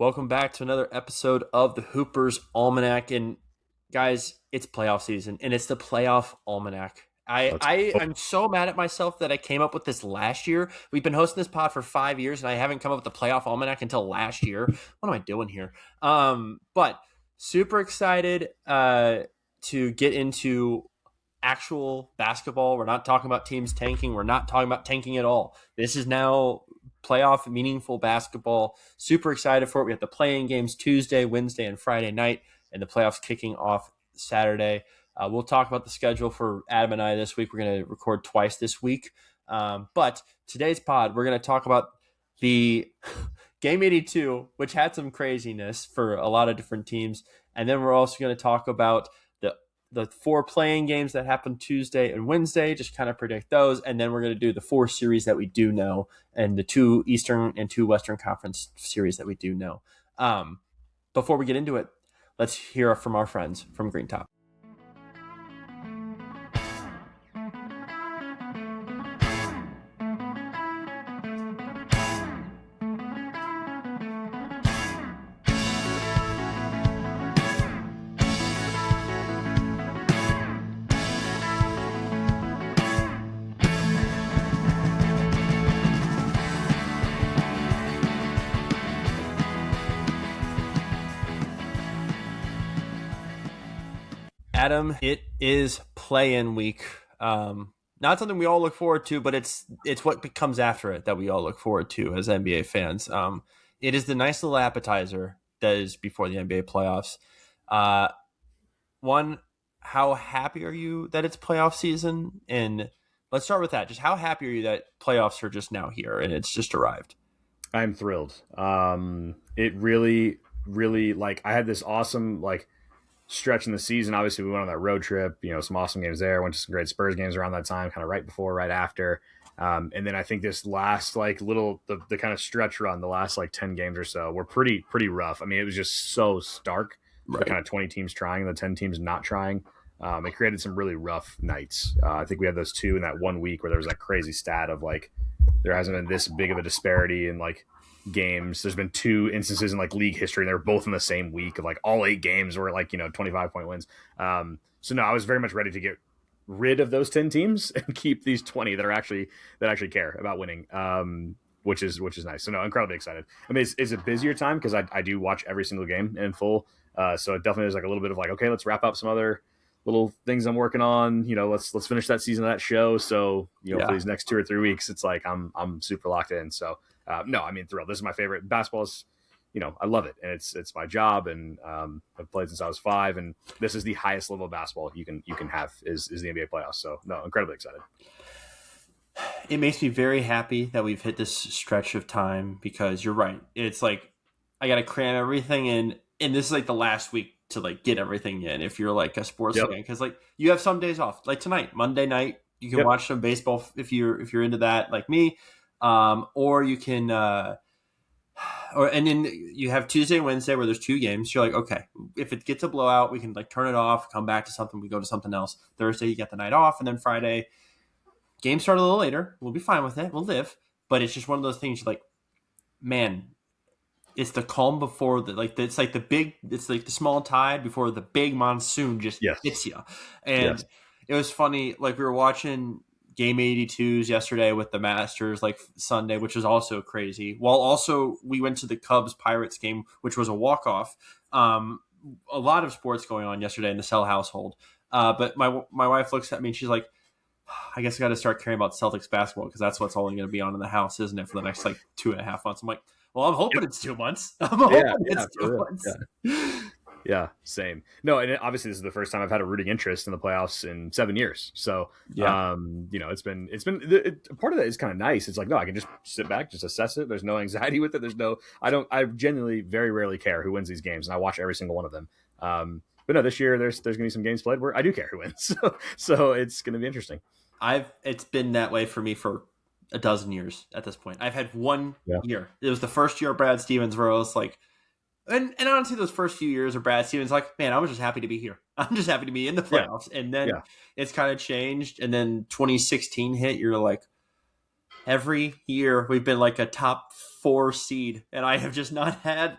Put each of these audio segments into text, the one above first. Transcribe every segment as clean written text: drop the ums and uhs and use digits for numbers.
Welcome back to another episode of the Hoopers Almanac. And guys, it's playoff season and it's the Playoff Almanac. Let's go. I'm so mad at myself that I came up with this last year. We've been hosting this pod for 5 years and I haven't come up with the Playoff Almanac until last year. What am I doing here? But super excited to get into actual basketball. We're not talking about teams tanking. We're not talking about tanking at all. This is now playoff meaningful basketball. Super excited for it. We have the playing games Tuesday, Wednesday, and Friday night, and the playoffs kicking off Saturday. We'll talk about the schedule for Adam and I this week. We're going to record twice this week. But today's pod, we're going to talk about the Game 82, which had some craziness for a lot of different teams. And then we're also going to talk about the four playing games that happened Tuesday and Wednesday, just kind of predict those. And then we're going to do the four series that we do know and the two Eastern and two Western Conference series that we do know. Before we get into it, let's hear from our friends from Green Top. Adam, it is play-in week. Not something we all look forward to, but it's what comes after it that we all look forward to as NBA fans. It is the nice little appetizer that is before the NBA playoffs. One, how happy are you that it's playoff season? And let's start with that. Just how happy are you that playoffs are just now here and it's just arrived? I'm thrilled. It really, really I had this awesome stretch in the season. Obviously, we went on that road trip. Some awesome games there. Went to some great Spurs games around that time, kind of right before, right after. And then I think this last the kind of stretch run, the last 10 games or so, were pretty rough. I mean, it was just so stark. Right. The kind of 20 teams trying and the 10 teams not trying. It created some really rough nights. I think we had those two in that 1 week where there was that crazy stat of there hasn't been this big of a disparity in games. There's been two instances in league history, and they were both in the same week of all 8 games were 25-point wins. So no, I was very much ready to get rid of those 10 teams and keep these 20 that actually care about winning. Which is nice. So no, incredibly excited. I mean, it's a busier time because I do watch every single game in full. So it definitely is a little bit of okay, let's wrap up some other little things I'm working on. Let's finish that season of that show. So for these next 2 or 3 weeks, it's I'm super locked in. So no, I mean, thrilled. This is my favorite. Basketball is, I love it, and it's my job, and I've played since I was 5, and this is the highest level of basketball you can have is the NBA playoffs. So no, incredibly excited. It makes me very happy that we've hit this stretch of time because you're right. It's I got to cram everything in, and this is the last week to get everything in. If you're a sports fan, because you have some days off, tonight, Monday night, you can watch some baseball if you're into that, like me, or you can, and then you have Tuesday and Wednesday where there's 2 games. You're okay, if it gets a blowout, we can turn it off, come back to something, we go to something else. Thursday you get the night off, and then Friday games start a little later. We'll be fine with it. We'll live. But it's just one of those things man, it's the calm before it's the small tide before the big monsoon just hits you. And it was funny. We were watching Game 82s yesterday with the Masters, Sunday, which was also crazy. While also we went to the Cubs Pirates game, which was a walk-off. A lot of sports going on yesterday in the Cell household. But my wife looks at me and she's like, I guess I got to start caring about Celtics basketball because that's what's only going to be on in the house, isn't it, for the next 2.5 months? I'm well, I'm hoping it's 2 months. I'm hoping it's 2 months. Yeah, same. No, and obviously this is the first time I've had a rooting interest in the playoffs in 7 years. So, it's been part of that is kind of nice. It's no, I can just sit back, just assess it. There's no anxiety with it. I genuinely very rarely care who wins these games, and I watch every single one of them. But no, this year there's going to be some games played where I do care who wins. So it's going to be interesting. It's been that way for me for a dozen years at this point. I've had 1 year. It was the first year of Brad Stevens where I was and honestly, those first few years of Brad Stevens, man, I was just happy to be here. I'm just happy to be in the playoffs. And then it's kind of changed. And then 2016 hit. You're every year we've been like a top 4 seed, and I have just not had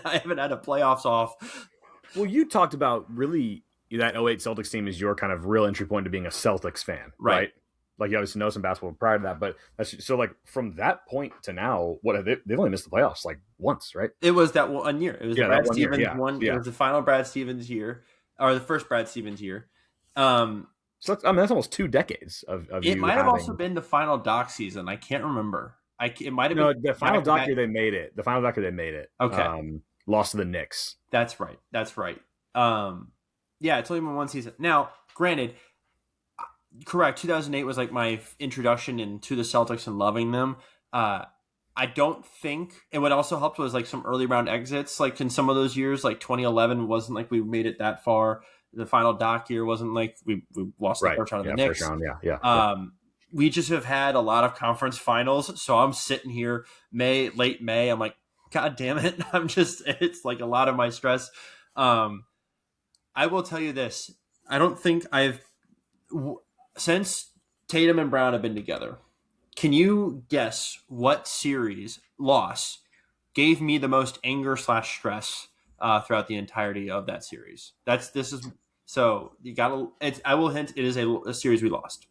I haven't had a playoffs off. Well, you talked about really that '08 Celtics team is your kind of real entry point to being a Celtics fan, Right. right? Like you obviously know some basketball prior to that, but that's so like from that point to now, what have they've only missed the playoffs like once, right? It was that one year. It was the Yeah, that Brad one year. Stevens Yeah, one. It yeah. was the final Brad Stevens year, or the first Brad Stevens year. Um, So that's, I mean, that's almost 2 decades of it you might have also having. been the final Doc season. I can't remember. It might have been No, the final back to back. doctor they made it. The final doctor they made it. Okay, Lost to the Knicks. that's right. That's right. Yeah, it's only been one season. Now, granted, correct. 2008 was like my introduction into the Celtics and loving them. I don't think, and what also helped was like some early round exits. Like in some of those years, like 2011 wasn't like we made it that far. The final Doc year wasn't like we lost the Right. first round of Yeah. the First Knicks. round. Yeah. Yeah. Yeah. We just have had a lot of conference finals. So I'm sitting here late May. I'm like, God damn it. It's like a lot of my stress. I will tell you this. I don't think since Tatum and Brown have been together, can you guess what series loss gave me the most anger slash stress throughout the entirety of that series? This is so you gotta. I will hint. It is a series we lost.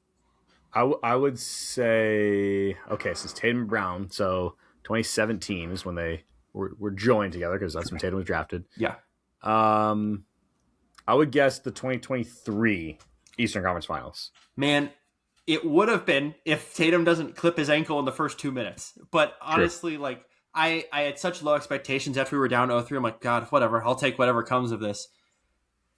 I would say okay. So it's Tatum and Brown. So 2017 is when they were joined together because that's when Tatum was drafted. Yeah, Um, I would guess the 2023 Eastern Conference Finals. man. It would have been if Tatum doesn't clip his ankle in the first 2 minutes. But True. honestly, like I had such low expectations after we were down 0-3. I'm like, God, whatever. I'll take whatever comes of this.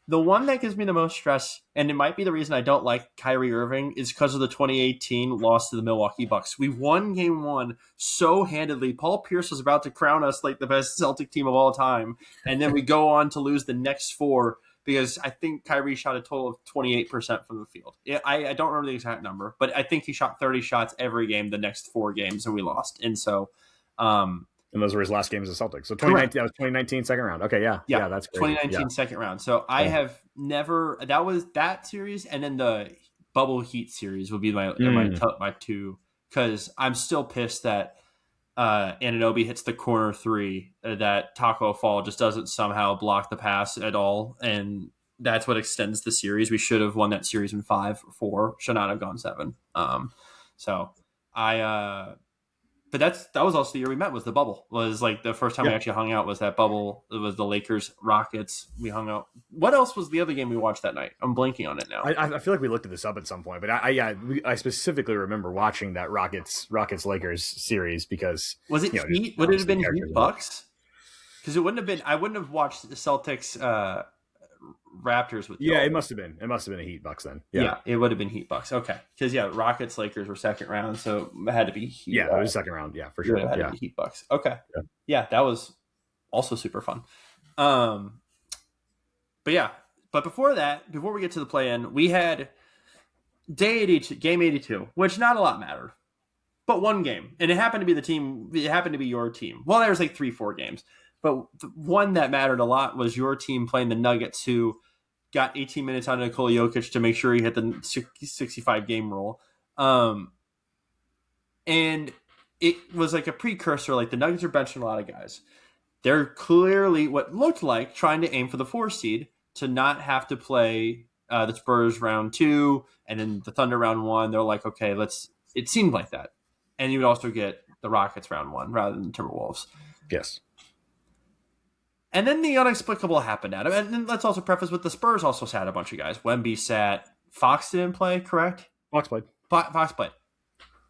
The one that gives me the most stress, and it might be the reason I don't like Kyrie Irving, is because of the 2018 loss to the Milwaukee Bucks. We won game one so handedly. Paul Pierce was about to crown us like the best Celtic team of all time. And then we go on to lose the next four because I think Kyrie shot a total of 28% from the field. I don't remember the exact number, but I think he shot 30 shots every game the next 4 games, and we lost. And so And those were his last games as Celtics. So correct. 2019, that was 2019 second round. Okay, yeah, that's crazy. 2019 Yeah. second round. So I have never. That was that series, and then the bubble heat series would be my two, because I'm still pissed that Anunoby hits the corner three, that Taco Fall just doesn't somehow block the pass at all, and that's what extends the series. We should have won that series in 5-4. Should not have gone 7. So I. But that was also the year we met. Was the bubble? Was like the first time we actually hung out. Was that bubble? It was the Lakers Rockets. We hung out. What else was the other game we watched that night? I'm blanking on it now. I feel like we looked at this up at some point, but I specifically remember watching that Rockets Lakers series because was it Heat? Would it have been Heat Bucks? Because it wouldn't have been. I wouldn't have watched the Celtics Raptors with. Yeah, it must have been. It must have been a Heat Bucks then. Yeah, it would have been Heat Bucks. Okay, because Rockets Lakers were second round, so it had to be Heat. Yeah, it was second round. Yeah, for sure. It had to be Heat Bucks. Okay, yeah, that was also super fun. But before that, before we get to the play-in, we had game 82, which not a lot mattered, but one game, and it happened to be the team. It happened to be your team. Well, there was like 3-4 games, but the one that mattered a lot was your team playing the Nuggets, who got 18 minutes on Nikola Jokic to make sure he hit the 65 game rule. And it was like a precursor. Like the Nuggets are benching a lot of guys. They're clearly what looked like trying to aim for the 4 seed to not have to play the Spurs round 2 and then the Thunder round 1. They're like, okay, it seemed like that. And you would also get the Rockets round 1 rather than the Timberwolves. Yes. And then the unexplicable happened, Adam. And then let's also preface with the Spurs also sat a bunch of guys. Wemby sat. Fox didn't play, correct? Fox played. Fox played.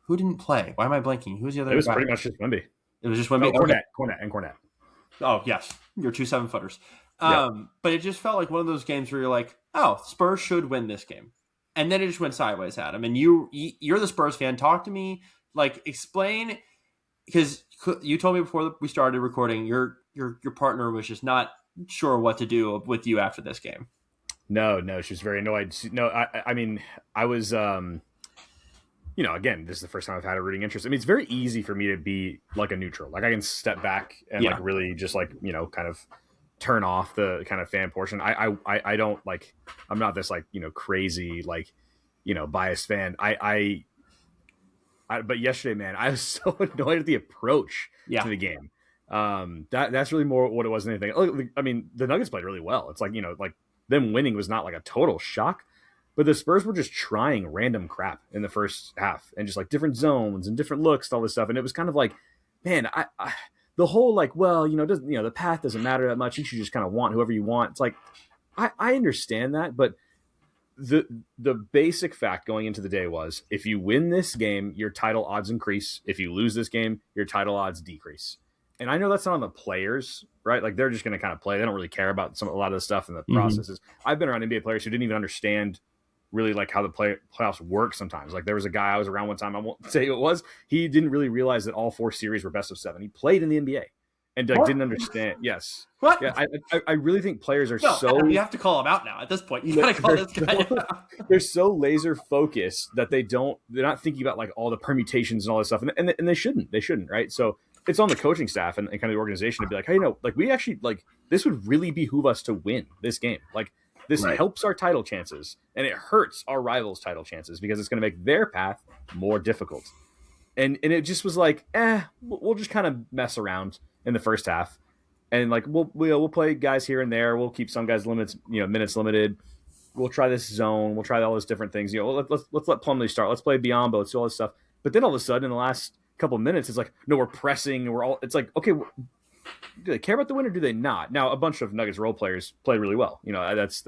Who didn't play? Why am I blanking? Who was the other guy? It was pretty much just Wemby. It was just Wemby? Cornette. Oh, yes. You're 2 7-footers. Yeah. But it just felt like one of those games where you're like, oh, Spurs should win this game. And then it just went sideways, Adam. And you're the Spurs fan. Talk to me. Like, explain, because you told me before we started recording, your partner was just not sure what to do with you after this game. No, she was very annoyed. No, I mean, I was, again, this is the first time I've had a rooting interest. I mean, it's very easy for me to be like a neutral. Like I can step back and like really just like, kind of turn off the kind of fan portion. I don't like, I'm not this like, crazy, like, biased fan. But yesterday, man, I was so annoyed at the approach to Yeah. the game. That's really more what it was than anything. Look, I mean, the Nuggets played really well. It's like, like them winning was not like a total shock, but the Spurs were just trying random crap in the first half and just like different zones and different looks, and all this stuff. And it was kind of like, man, the whole like, well, doesn't the path doesn't matter that much. You should just kind of want whoever you want. It's like I understand that, but the basic fact going into the day was if you win this game, your title odds increase. If you lose this game, your title odds decrease. And I know that's not on the players, right? Like they're just going to kind of play. They don't really care about a lot of the stuff and the processes. I've been around NBA players who didn't even understand really like how the playoffs work sometimes. Like there was a guy I was around one time, I won't say who it was. He didn't really realize that all 4 series were best of 7. He played in the NBA and like, didn't understand. Yes. What? Yeah, I really think players are you have to call him out now. At this point, you gotta call this guy out. They're so laser focused that they're not thinking about like all the permutations and all this stuff, and they shouldn't, right? So it's on the coaching staff and kind of the organization to be like, hey, like we actually like this would really behoove us to win this game. Like this helps our title chances, and it hurts our rivals' title chances because it's going to make their path more difficult. And it just was like, we'll just kind of mess around in the first half. And like we'll play guys here and there. We'll keep some guys minutes limited. We'll try this zone. We'll try all those different things. Let's let Plumlee start. Let's play Biombo. Let's do all this stuff. But then all of a sudden, in the last couple of minutes, it's like, no, we're pressing. It's like, okay, do they care about the win or do they not? Now, a bunch of Nuggets role players played really well. That's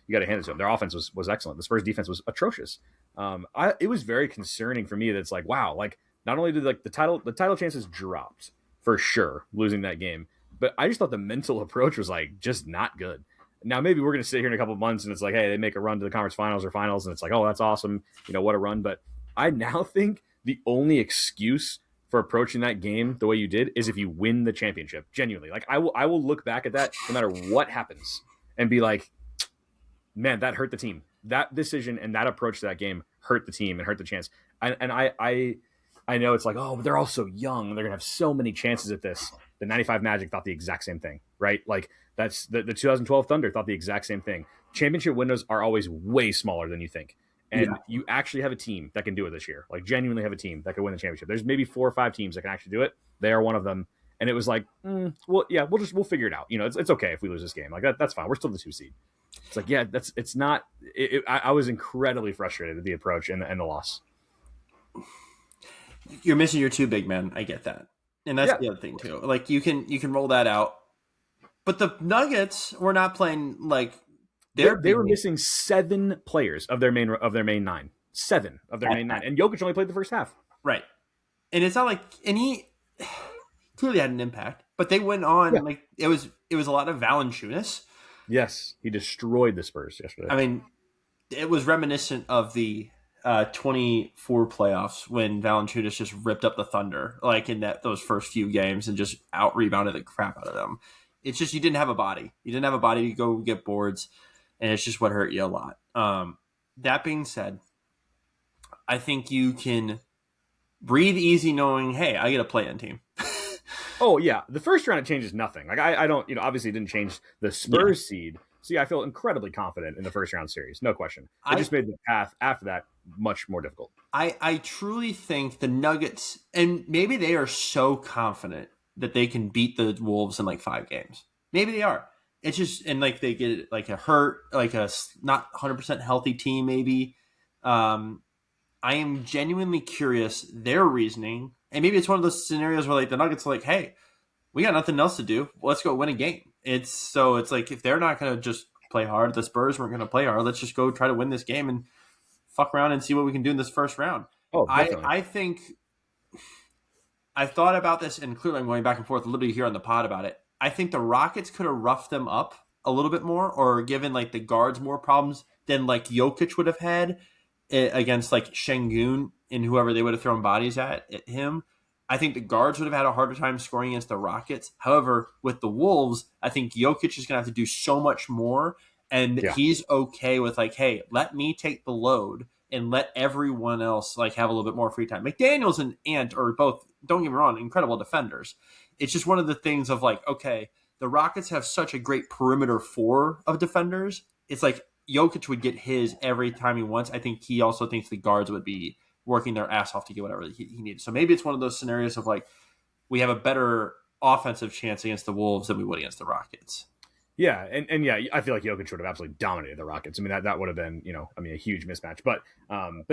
you got to hand it to them. Their offense was excellent. The Spurs defense was atrocious. It was very concerning for me that it's like, wow, like not only did like the title chances dropped for sure losing that game. But I just thought the mental approach was like just not good. Now maybe we're going to sit here in a couple of months and it's like, hey, they make a run to the conference finals or finals, and it's like, oh, that's awesome. What a run. But I now think the only excuse for approaching that game the way you did is if you win the championship. Genuinely, like I will look back at that no matter what happens and be like, man, that hurt the team. That decision and that approach to that game hurt the team and hurt the chance. And I know it's like, oh, but they're all so young. They're going to have so many chances at this. The 95 Magic thought the exact same thing, right? Like that's the 2012 Thunder thought the exact same thing. Championship windows are always way smaller than you think. And you actually have a team that can do it this year. Like genuinely have a team that can win the championship. There's maybe 4 or 5 teams that can actually do it. They are one of them. And it was like, well, yeah, we'll figure it out. It's okay if we lose this game. Like that's fine. We're still the 2 seed. It's like, yeah, it's not. I was incredibly frustrated with the approach and the loss. You're missing your 2 big men. I get that. And that's the other thing too. Like you can roll that out, but the Nuggets were not playing like they were missing 7 players of their main 9. 7 of their main 9, and Jokic only played the first half. Right, and it's not like he clearly had an impact, but they went on like it was a lot of Valanciunas. Yes, he destroyed the Spurs yesterday. I mean, it was reminiscent of the 24 playoffs when Valanciunas just ripped up the Thunder like in those first few games and just out rebounded the crap out of them. It's just you didn't have a body. You didn't have a body to go get boards, and it's just what hurt you a lot. That being said, I think you can breathe easy knowing, hey, I get a play-in team. Oh yeah, the first round it changes nothing. Like I don't, obviously it didn't change the Spurs seed. So yeah, I feel incredibly confident in the first round series, no question. It just made the path after that much more difficult. I truly think the Nuggets, and maybe they are so confident that they can beat the Wolves in like 5 games. Maybe they are. It's just, and like they get like a hurt, like a not 100% healthy team maybe. I am genuinely curious their reasoning, and maybe it's one of those scenarios where like the Nuggets are like, hey, we got nothing else to do. Let's go win a game. It's like if they're not going to just play hard, the Spurs weren't going to play hard. Let's just go try to win this game and fuck around and see what we can do in this first round. Oh, definitely. I think I thought about this, and clearly I'm going back and forth a little bit here on the pod about it. I think the Rockets could have roughed them up a little bit more or given like the guards more problems than like Jokic would have had against like Şengün and whoever they would have thrown bodies at him. I think the guards would have had a harder time scoring against the Rockets. However, with the Wolves, I think Jokic is going to have to do so much more, and he's okay with like, hey, let me take the load and let everyone else like have a little bit more free time. McDaniels and Ant are both, don't get me wrong, incredible defenders. It's just one of the things of like, okay, the Rockets have such a great perimeter 4 of defenders. It's like Jokic would get his every time he wants. I think he also thinks the guards would be working their ass off to get whatever he needs. So maybe it's one of those scenarios of like we have a better offensive chance against the Wolves than we would against the Rockets. Yeah, and yeah, I feel like Jokic would have absolutely dominated the Rockets. I mean, that would have been, a huge mismatch. But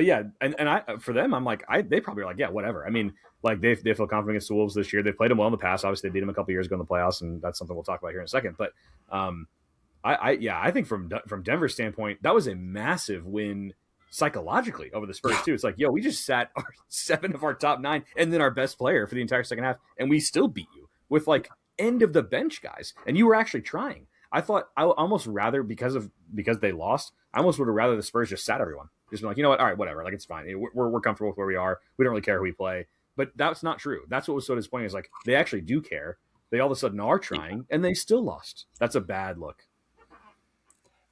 yeah, and I for them, I'm like, they probably are like, yeah, whatever. I mean, like they feel confident against the Wolves this year. They played them well in the past. Obviously, they beat them a couple years ago in the playoffs, and that's something we'll talk about here in a second. But I think from Denver's standpoint, that was a massive win psychologically over the Spurs too. It's like, yo, we just sat 7 of our top 9 and then our best player for the entire second half, and we still beat you with like end of the bench guys, and you were actually trying. I thought I would almost rather because they lost. I almost would have rather the Spurs just sat everyone. Just been like, you know what? All right, whatever. Like it's fine. We're comfortable with where we are. We don't really care who we play. But that's not true. That's what was so disappointing. Is like they actually do care. They all of a sudden are trying, and they still lost. That's a bad look.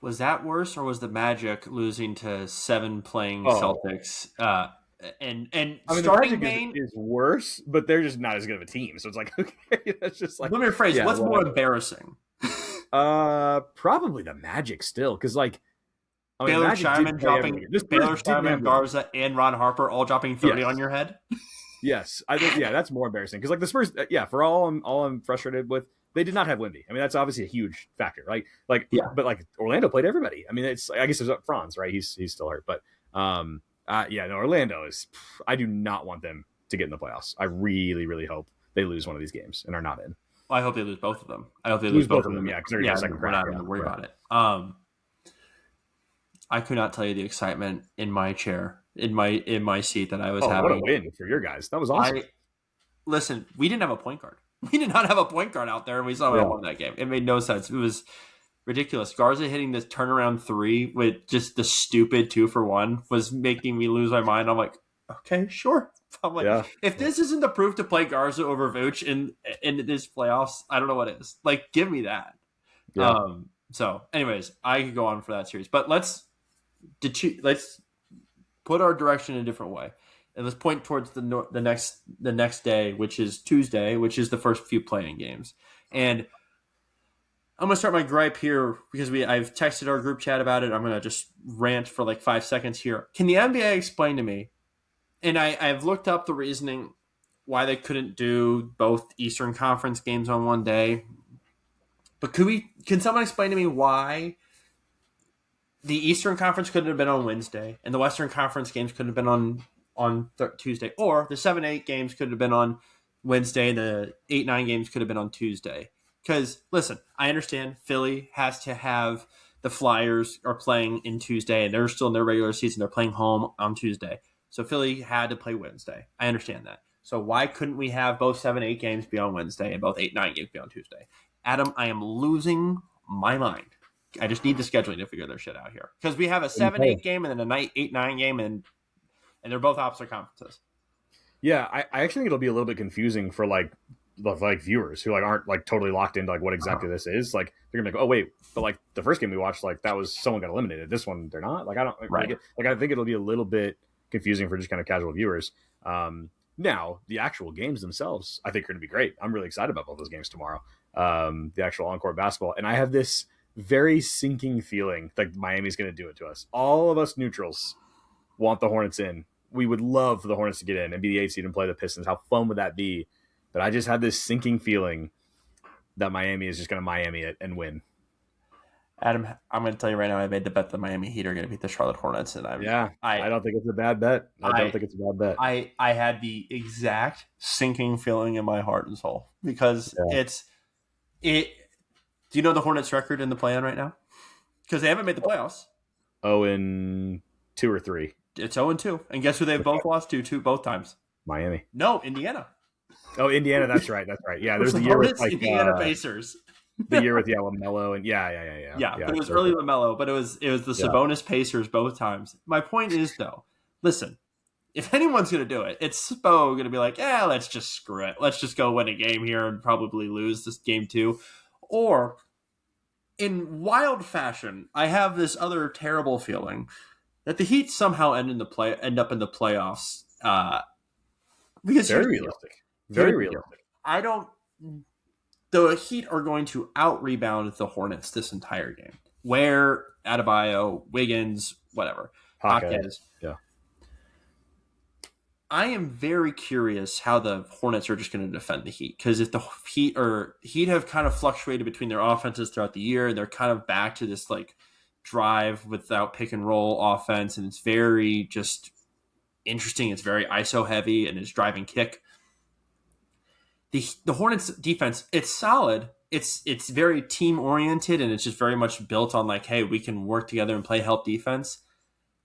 Was that worse, or was the Magic losing to 7 playing Celtics? And I mean, starting Magic is worse, but they're just not as good of a team. So it's like, okay, that's just like. Let me rephrase. What's more embarrassing? Probably the Magic still, because like Baylor Shireman, Garza, and Ron Harper all dropping 30 on your head. Yes, I think that's more embarrassing because like the Spurs, for all I'm frustrated with, they did not have Wemby. I mean, that's obviously a huge factor, right? But like Orlando played everybody. I mean, I guess it's Franz, right? He's still hurt, but Orlando is. I do not want them to get in the playoffs. I really, really hope they lose one of these games and are not in. Well, I hope they lose both of them. I hope they lose both of them. Yeah, because they're second round. We're not going to worry about it. I could not tell you the excitement in my chair, in my seat that I was having. What a win for your guys! That was awesome. Listen, we didn't have a point guard. We did not have a point guard out there, and we saw we won that game. It made no sense. It was ridiculous. Garza hitting this turnaround 3 with just the stupid 2-for-1 was making me lose my mind. I'm like, okay, sure. I'm like, if this isn't the proof to play Garza over Vooch in this playoffs, I don't know what is. Like, give me that. Yeah. So, anyways, I could go on for that series, but let's put our direction in a different way, and let's point towards the next day, which is Tuesday, which is the first few playing games. And I'm gonna start my gripe here because I've texted our group chat about it. I'm gonna just rant for like 5 seconds here. Can the NBA explain to me? And I've looked up the reasoning why they couldn't do both Eastern Conference games on one day. But can someone explain to me why the Eastern Conference couldn't have been on Wednesday and the Western Conference games couldn't have been on Tuesday, or the 7-8 games could have been on Wednesday and the 8-9 games could have been on Tuesday? Because, listen, I understand Philly has to have the Flyers are playing in Tuesday and they're still in their regular season. They're playing home on Tuesday. So Philly had to play Wednesday. I understand that. So why couldn't we have both 7-8 games be on Wednesday and both 8-9 games be on Tuesday? Adam, I am losing my mind. I just need the scheduling to figure their shit out here. Because we have a 7-8 game and then a 8-9 game, and they're both opposite conferences. Yeah, I actually think it'll be a little bit confusing for like viewers who like aren't like totally locked into like what exactly this is. Like they're gonna be like, oh wait, but like the first game we watched, like that was someone got eliminated. This one they're not. Like I don't right. I think it'll be a little bit confusing for just kind of casual viewers. Now the actual games themselves, I think, are going to be great. I'm really excited about both those games tomorrow. The actual on-court basketball, and I have this very sinking feeling like Miami's going to do it to us. All of us neutrals want the Hornets in. We would love for the Hornets to get in and be the 8th seed and play the Pistons. How fun would that be? But I just have this sinking feeling that Miami is just going to Miami it and win. Adam, I'm going to tell you right now, I made the bet that Miami Heat are going to beat the Charlotte Hornets, and I don't think it's a bad bet. I had the exact sinking feeling in my heart and soul because Do you know the Hornets' record in the play-in right now? Because they haven't made the playoffs. 0-2 or 3. It's 0-2, and guess who they've both lost to both times? Miami. No, Indiana. Oh, Indiana. That's right. Yeah, there's the year with like Indiana Pacers. The year with LaMelo and yeah. But it was early LaMelo, but it was the Sabonis Pacers both times. My point is though, listen, if anyone's gonna do it, it's Spo gonna be like, let's just screw it. Let's just go win a game here and probably lose this game too. Or in wild fashion, I have this other terrible feeling that the Heat somehow end up in the playoffs. Because very realistic. Very realistic. The Heat are going to out-rebound the Hornets this entire game. Where Adebayo, Wiggins, whatever. Paquez. Yeah. I am very curious how the Hornets are just going to defend the Heat, because if the Heat have kind of fluctuated between their offenses throughout the year, they're kind of back to this like drive without pick and roll offense, and it's very just interesting. It's very ISO heavy and it's driving kick. The Hornets defense, it's solid. It's very team oriented, and it's just very much built on like, hey, we can work together and play help defense.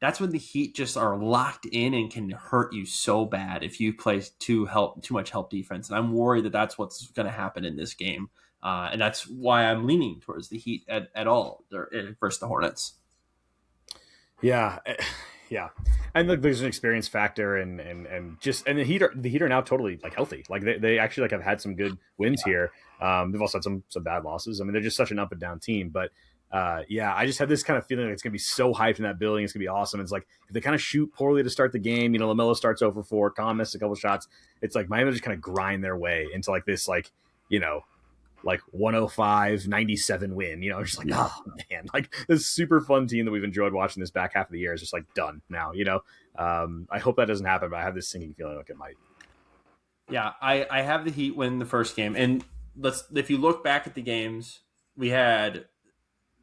That's when the Heat just are locked in and can hurt you so bad if you play too much help defense. And I'm worried that that's what's going to happen in this game, and that's why I'm leaning towards the Heat at all versus the Hornets. Yeah, yeah, and look, there's an experience factor, and the Heat are now totally like healthy. Like they actually like have had some good wins here. They've also had some bad losses. I mean, they're just such an up and down team, but. Yeah, I just have this kind of feeling like it's going to be so hyped in that building. It's going to be awesome. It's like if they kind of shoot poorly to start the game, LaMelo starts over 4, Con missed a couple shots. It's like Miami just kind of grind their way into like this, like 105-97 win. Just like, oh man, like this super fun team that we've enjoyed watching this back half of the year is just like done now. I hope that doesn't happen, but I have this sinking feeling like it might. Yeah, I have the Heat win the first game, and if you look back at the games, we had.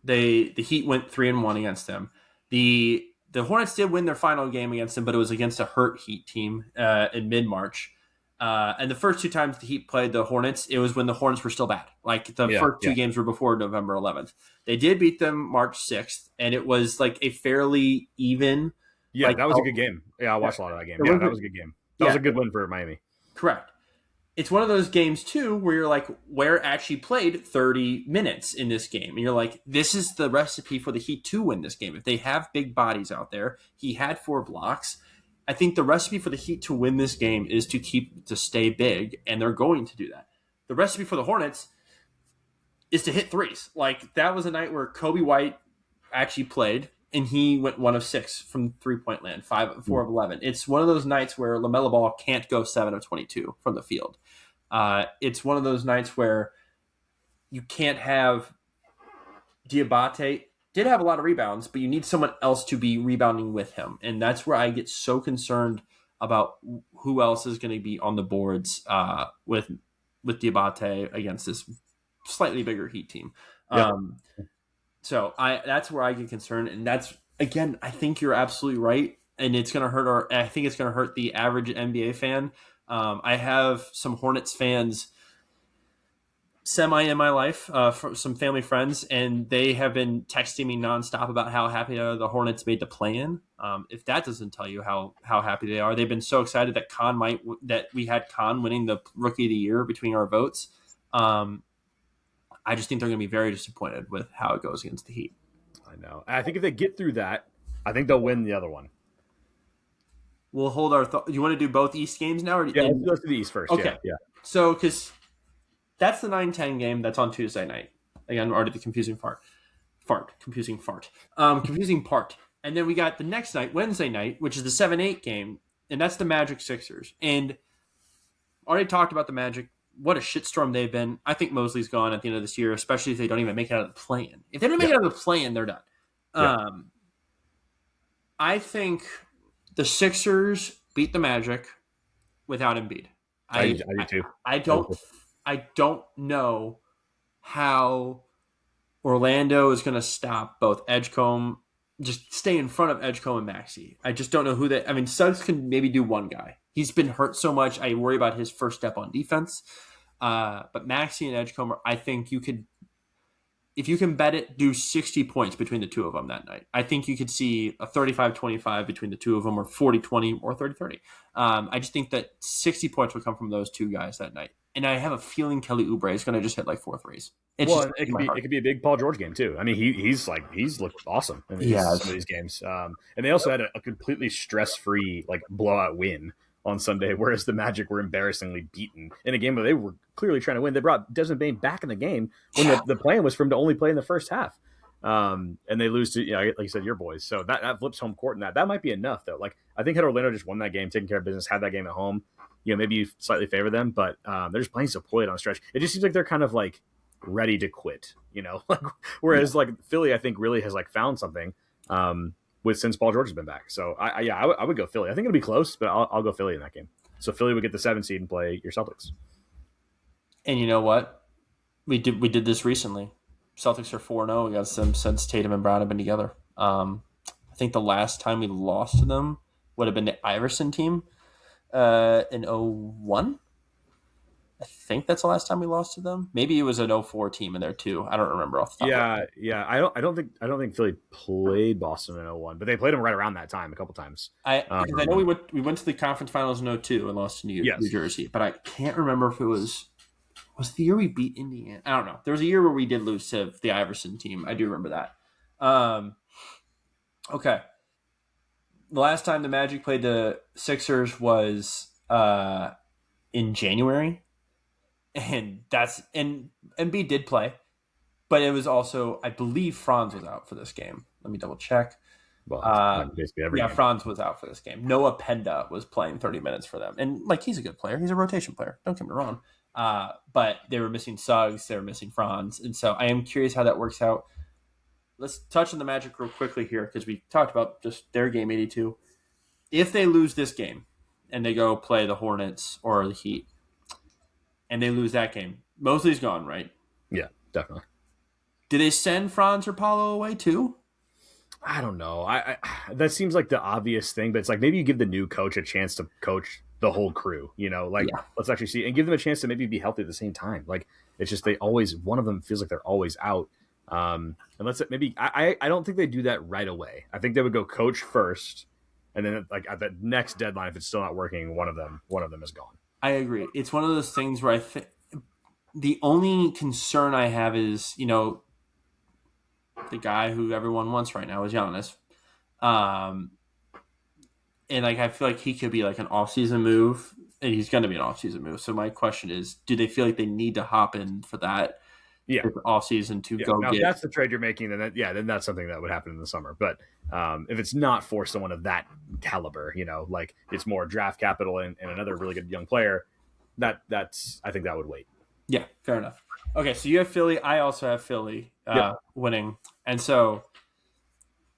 The Heat went 3-1 against them. The Hornets did win their final game against them, but it was against a hurt Heat team in mid-March. And the first 2 times the Heat played the Hornets, it was when the Hornets were still bad. Like the first 2 games were before November 11th. They did beat them March 6th, and it was like a fairly even. Yeah, that was a good game. Yeah, I watched a lot of that game. Yeah, that was a good game. That was a good win for Miami. Correct. It's one of those games, too, where you're like, Ware actually played 30 minutes in this game. And you're like, this is the recipe for the Heat to win this game. If they have big bodies out there, he had 4 blocks. I think the recipe for the Heat to win this game is to stay big, and they're going to do that. The recipe for the Hornets is to hit threes. Like, that was a night where Kobe White actually played, and he went 1 of 6 from three-point land, 4 of 11. It's one of those nights where LaMelo Ball can't go 7 of 22 from the field. It's one of those nights where you can't have Diabate. Did have a lot of rebounds, but you need someone else to be rebounding with him. And that's where I get so concerned about who else is going to be on the boards with Diabate against this slightly bigger Heat team. Yeah. So that's where I get concerned, and that's again, I think you're absolutely right, and it's going to hurt I think it's going to hurt the average NBA fan. I have some Hornets fans semi in my life, for some family friends, and they have been texting me nonstop about how happy the Hornets made the play-in. If that doesn't tell you how happy they are, they've been so excited that we had Con winning the Rookie of the Year between our votes. I just think they're going to be very disappointed with how it goes against the Heat. I know. I think if they get through that, I think they'll win the other one. We'll hold our thought. You want to do both East games now? Let's do the East first. Okay. Yeah. So, because that's the 9-10 game that's on Tuesday night. Again, already the confusing part. Confusing part. And then we got the next night, Wednesday night, which is the 7-8 game, and that's the Magic Sixers. And already talked about the Magic. What a shitstorm they've been. I think Mosley's gone at the end of this year, especially if they don't even make it out of the play-in. If they don't make it out of the play-in, they're done. Yeah. I think the Sixers beat the Magic without Embiid. I do too. I don't know how Orlando is going to stop both Edgecombe, just stay in front of Edgecombe and Maxey. I just don't know who they. I mean, Suggs can maybe do one guy. He's been hurt so much. I worry about his first step on defense. But Maxey and Edgecombe, I think you could, if you can bet it, do 60 points between the two of them that night. I think you could see a 35-25 between the two of them, or 40-20, or 30-30. I just think that 60 points would come from those two guys that night. And I have a feeling Kelly Oubre is going to just hit like 4 threes. It could be a big Paul George game too. I mean, he's looked awesome in some of these games. And they also had a completely stress-free like blowout win on Sunday, whereas the Magic were embarrassingly beaten in a game where they were clearly trying to win. They brought Desmond Bane back in the game when the plan was for him to only play in the first half. And they lose to, like you said, your boys. So that flips home court, and that might be enough though. Like I think had Orlando just won that game, taking care of business, had that game at home, maybe you slightly favor them, but they're just playing so poorly on a stretch. It just seems like they're kind of like ready to quit, like whereas like Philly, I think really has like found something. since Paul George has been back. So I would go Philly. I think it'll be close, but I'll go Philly in that game. So Philly would get the 7 seed and play your Celtics. And you know what? We did this recently. Celtics are 4-0 against them since Tatum and Brown have been together. I think the last time we lost to them would have been the Iverson team in 01. I think that's the last time we lost to them. Maybe it was an 04 team in there too. I don't remember off the top. Yeah. I don't think Philly played Boston in 01, but they played them right around that time a couple times. I know we went to the conference finals in 02 and lost to New Jersey, but I can't remember if it was the year we beat Indiana. I don't know. There was a year where we did lose to the Iverson team. I do remember that. Okay. The last time the Magic played the Sixers was in January. And Embiid did play, but it was also, I believe Franz was out for this game. Let me double check. Well, basically every game. Franz was out for this game. Noah Penda was playing 30 minutes for them. And he's a good player. He's a rotation player. Don't get me wrong. But they were missing Suggs. They were missing Franz. And so I am curious how that works out. Let's touch on the Magic real quickly here because we talked about just their game 82. If they lose this game and they go play the Hornets or the Heat, and they lose that game, Mosley's gone, right? Yeah, definitely. Do they send Franz or Paulo away too? I don't know. I that seems like the obvious thing, but it's like maybe you give the new coach a chance to coach the whole crew. Let's actually see and give them a chance to maybe be healthy at the same time. Like it's just one of them feels like they're always out. And I don't think they do that right away. I think they would go coach first, and then like at the next deadline, if it's still not working, one of them is gone. I agree. It's one of those things where I think the only concern I have is, the guy who everyone wants right now is Giannis. And I feel like he could be like an offseason move, and he's going to be an offseason move. So my question is, do they feel like they need to hop in for that offseason to go now, get? If that's the trade you're making, then that's something that would happen in the summer. But if it's not for someone of that caliber, like it's more draft capital and another really good young player, that's I think that would wait. Yeah, fair enough. Okay, so you have Philly. I also have Philly winning, and so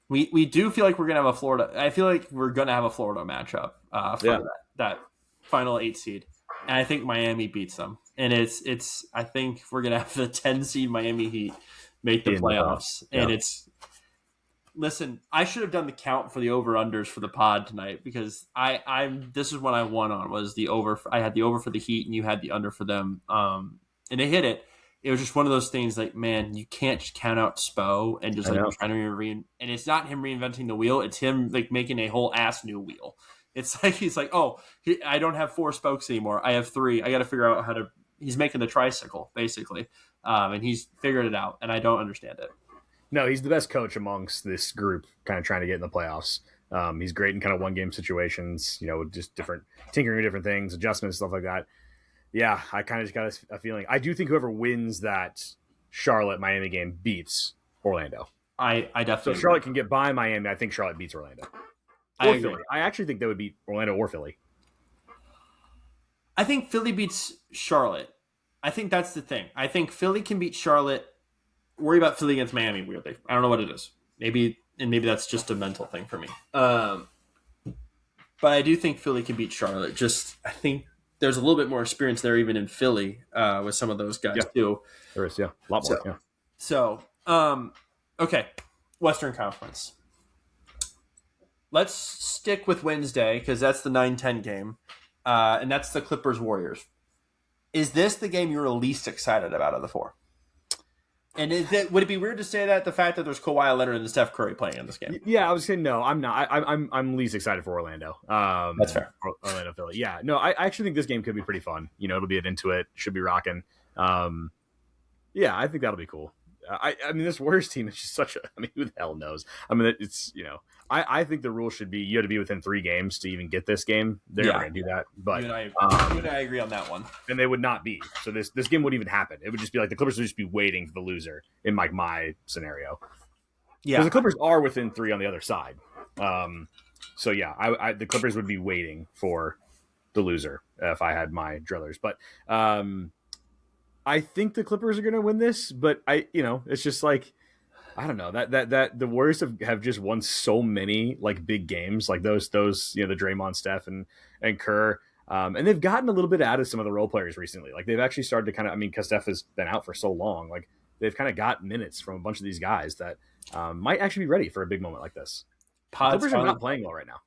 we do feel like we're gonna have a Florida. I feel like we're gonna have a Florida matchup for that final 8 seed, and I think Miami beats them. And it's I think we're gonna have the 10 seed Miami Heat make the playoffs, and it's. Listen, I should have done the count for the over-unders for the pod tonight because this is what I won on was the over. I had the over for the Heat and you had the under for them. And they hit it. It was just one of those things like, man, you can't just count out Spo and just trying to and it's not him reinventing the wheel. It's him like making a whole ass new wheel. It's like, he's like, I don't have 4 spokes anymore. I have 3. I got to figure out he's making the tricycle basically. And he's figured it out and I don't understand it. No, he's the best coach amongst this group, kind of trying to get in the playoffs. He's great in kind of one-game situations, just tinkering with different things, adjustments, stuff like that. Yeah, I kind of just got a feeling. I do think whoever wins that Charlotte-Miami game beats Orlando. I definitely So Charlotte can get by Miami. I think Charlotte beats Orlando. Or Philly. I actually think they would beat Orlando or Philly. I think Philly beats Charlotte. I think that's the thing. I think Philly can beat Charlotte. Worry about Philly against Miami weirdly. I don't know what it is. Maybe that's just a mental thing for me. But I do think Philly can beat Charlotte. I think there's a little bit more experience there even in Philly with some of those guys too. There is, a lot more. So, okay, Western Conference. Let's stick with Wednesday because that's the 9-10 game, and that's the Clippers-Warriors. Is this the game you're least excited about of the 4? And would it be weird to say that the fact that there's Kawhi Leonard and Steph Curry playing in this game? Yeah, I was saying no. I'm not. I'm least excited for Orlando. That's fair. Orlando, Philly. Yeah, no. I actually think this game could be pretty fun. It'll be an Intuit. Should be rocking. Yeah, I think that'll be cool. I mean, this Warriors team is just such a. I mean, who the hell knows? I mean, it's I think the rule should be you have to be within 3 games to even get this game. They're not going to do that, but you and I agree on that one. And they would not be. So this game wouldn't even happen. It would just be like the Clippers would just be waiting for the loser in like my scenario. Yeah, because the Clippers are within 3 on the other side. So yeah, the Clippers would be waiting for the loser if I had my druthers. But I think the Clippers are going to win this. But it's just like I don't know that the Warriors have just won so many like big games, like those the Draymond, Steph, and Kerr, and they've gotten a little bit out of some of the role players recently. Like they've actually started to kind of, I mean, because Steph has been out for so long, like they've kind of got minutes from a bunch of these guys that might actually be ready for a big moment like this. The Pods Clippers are finally not playing well right now.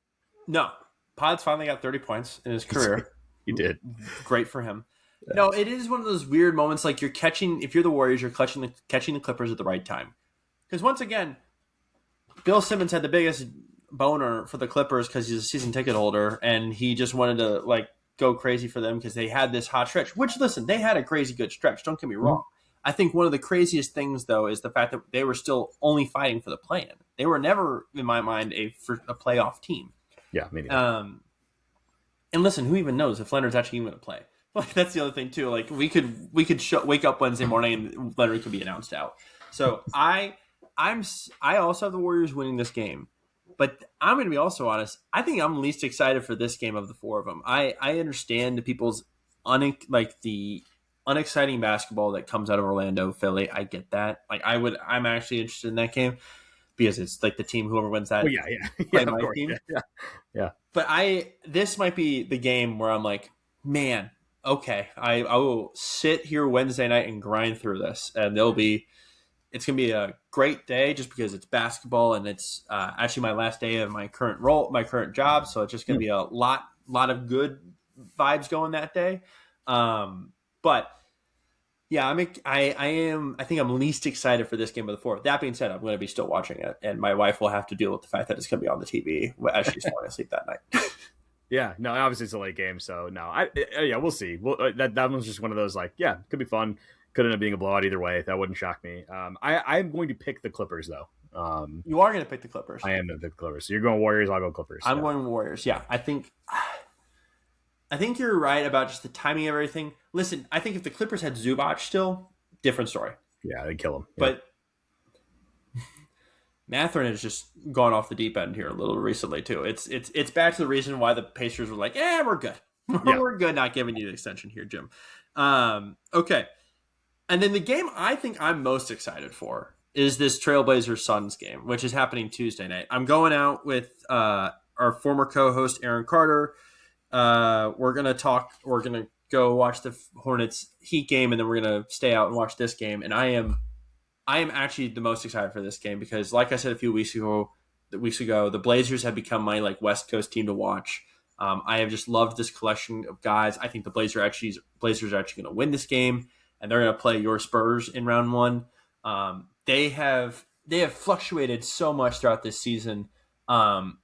no. Pods finally got 30 points in his career. He did. Great for him. Yeah. No, it is one of those weird moments like you're catching if you're the Warriors, you're catching the Clippers at the right time. Because once again, Bill Simmons had the biggest boner for the Clippers because he's a season ticket holder, and he just wanted to like go crazy for them because they had this hot stretch. Which, listen, they had a crazy good stretch. Don't get me wrong. I think one of the craziest things though is the fact that they were still only fighting for the play-in. They were never, in my mind, a playoff team. Yeah, maybe. And listen, who even knows if Leonard's actually going to play? Like that's the other thing too. Like we could wake up Wednesday morning and Leonard could be announced out. So I also have the Warriors winning this game, but I'm going to be also honest. I think I'm least excited for this game of the four of them. I understand the people's the unexciting basketball that comes out of Orlando, Philly. I get that. Like I'm actually interested in that game because it's like the team whoever wins that. Oh, yeah, of course, team. Yeah. But this might be the game where I'm like, man, okay, I will sit here Wednesday night and grind through this, and it's gonna be a great day just because it's basketball and it's actually my last day of my current job, so it's just gonna be a lot of good vibes going that day. But yeah, I think I'm least excited for this game of the four. That being said, I'm going to be still watching it, and my wife will have to deal with the fact that it's going to be on the TV as she's falling asleep that night. Yeah, no, obviously it's a late game, so no, we'll see. That one's just one of those like, yeah, could be fun. Could end up being a blowout either way. That wouldn't shock me. I'm going to pick the Clippers though. You are going to pick the Clippers. I am going to pick the Clippers. So you're going Warriors. I'll go Clippers. I'm going Warriors. Yeah, I think you're right about just the timing of everything. Listen, I think if the Clippers had Zubac still, different story. Yeah, they'd kill him. But Mathurin has just gone off the deep end here a little recently too. It's back to the reason why the Pacers were like, we're good. We're good not giving you the extension here, Jim. Okay. And then the game I think I'm most excited for is this Trailblazers Suns game, which is happening Tuesday night. I'm going out with our former co-host Aaron Carter. We're gonna go watch the Hornets Heat game, and then we're gonna stay out and watch this game. And I am actually the most excited for this game because, like I said a few weeks ago, the Blazers have become my like West Coast team to watch. I have just loved this collection of guys. I think the Blazers are actually going to win this game, and they're going to play your Spurs in round one. They have fluctuated so much throughout this season. The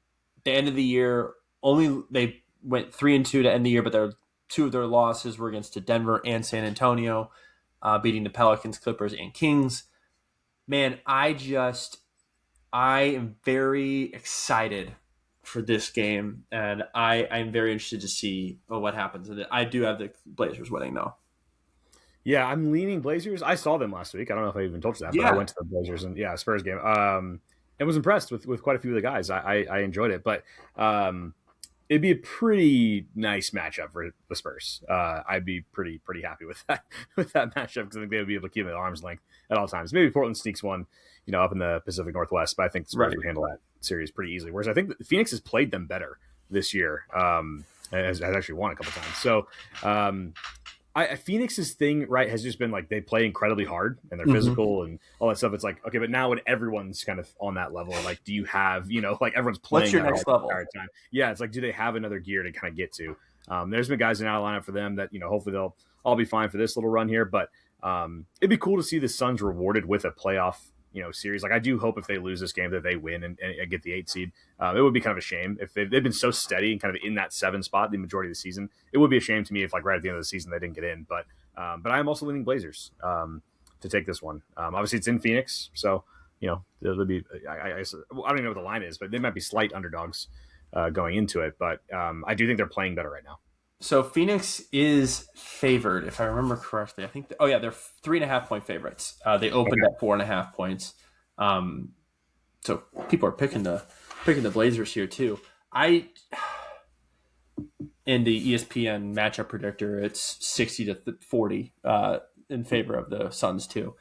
end of the year, they went 3-2 to end the year, but two of their losses were against Denver and San Antonio, beating the Pelicans, Clippers, and Kings. Man, I am very excited for this game, and I'm very interested to see what happens. And I do have the Blazers winning, though. Yeah, I'm leaning Blazers. I saw them last week. I don't know if I even told you that, but I went to the Blazers and Spurs game. And was impressed with quite a few of the guys. I enjoyed it, but it'd be a pretty nice matchup for the Spurs. I'd be pretty happy with that matchup because I think they would be able to keep it at arm's length at all times. Maybe Portland sneaks one, up in the Pacific Northwest, but I think the Spurs would handle that series pretty easily. Whereas I think Phoenix has played them better this year. Has actually won a couple times. So Phoenix's thing, right, has just been like they play incredibly hard and they're physical and all that stuff. It's like, okay, but now when everyone's kind of on that level, like, do you have, like everyone's playing. What's your next level? Time. Yeah, it's like, do they have another gear to kind of get to? There's been guys in out of lineup for them that, hopefully they'll all be fine for this little run here. But it'd be cool to see the Suns rewarded with a playoff series. Like I do hope if they lose this game that they win and get the 8 seed. It would be kind of a shame if they've been so steady and kind of in that 7 spot the majority of the season. It would be a shame to me if like right at the end of the season they didn't get in. But I am also leaning Blazers to take this one. Obviously it's in Phoenix, so it'll be. I don't even know what the line is, but they might be slight underdogs going into it. But I do think they're playing better right now. So Phoenix is favored, if I remember correctly. I think. They're 3.5 point favorites. They opened at 4.5 points. So people are picking the Blazers here too. In the ESPN matchup predictor, it's 60-40 in favor of the Suns too.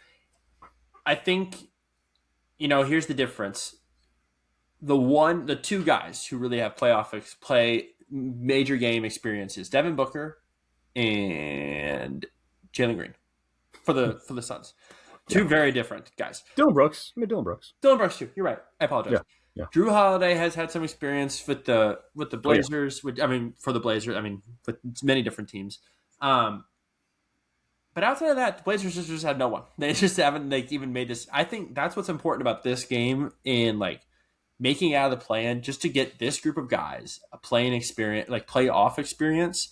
I think here's the difference. The two guys who really have play major game experiences, Devin Booker and Jalen Green for the Suns. Yeah. Two very different guys. Dylan Brooks. I mean, Dylan Brooks. Dylan Brooks too. You're right. I apologize. Yeah. Yeah. Drew Holiday has had some experience with the Blazers. Oh, For the Blazers. With many different teams. But outside of that, the Blazers just had no one. They just haven't even made this. I think that's what's important about this game in making out of the play-in, just to get this group of guys a playing experience, playoff experience,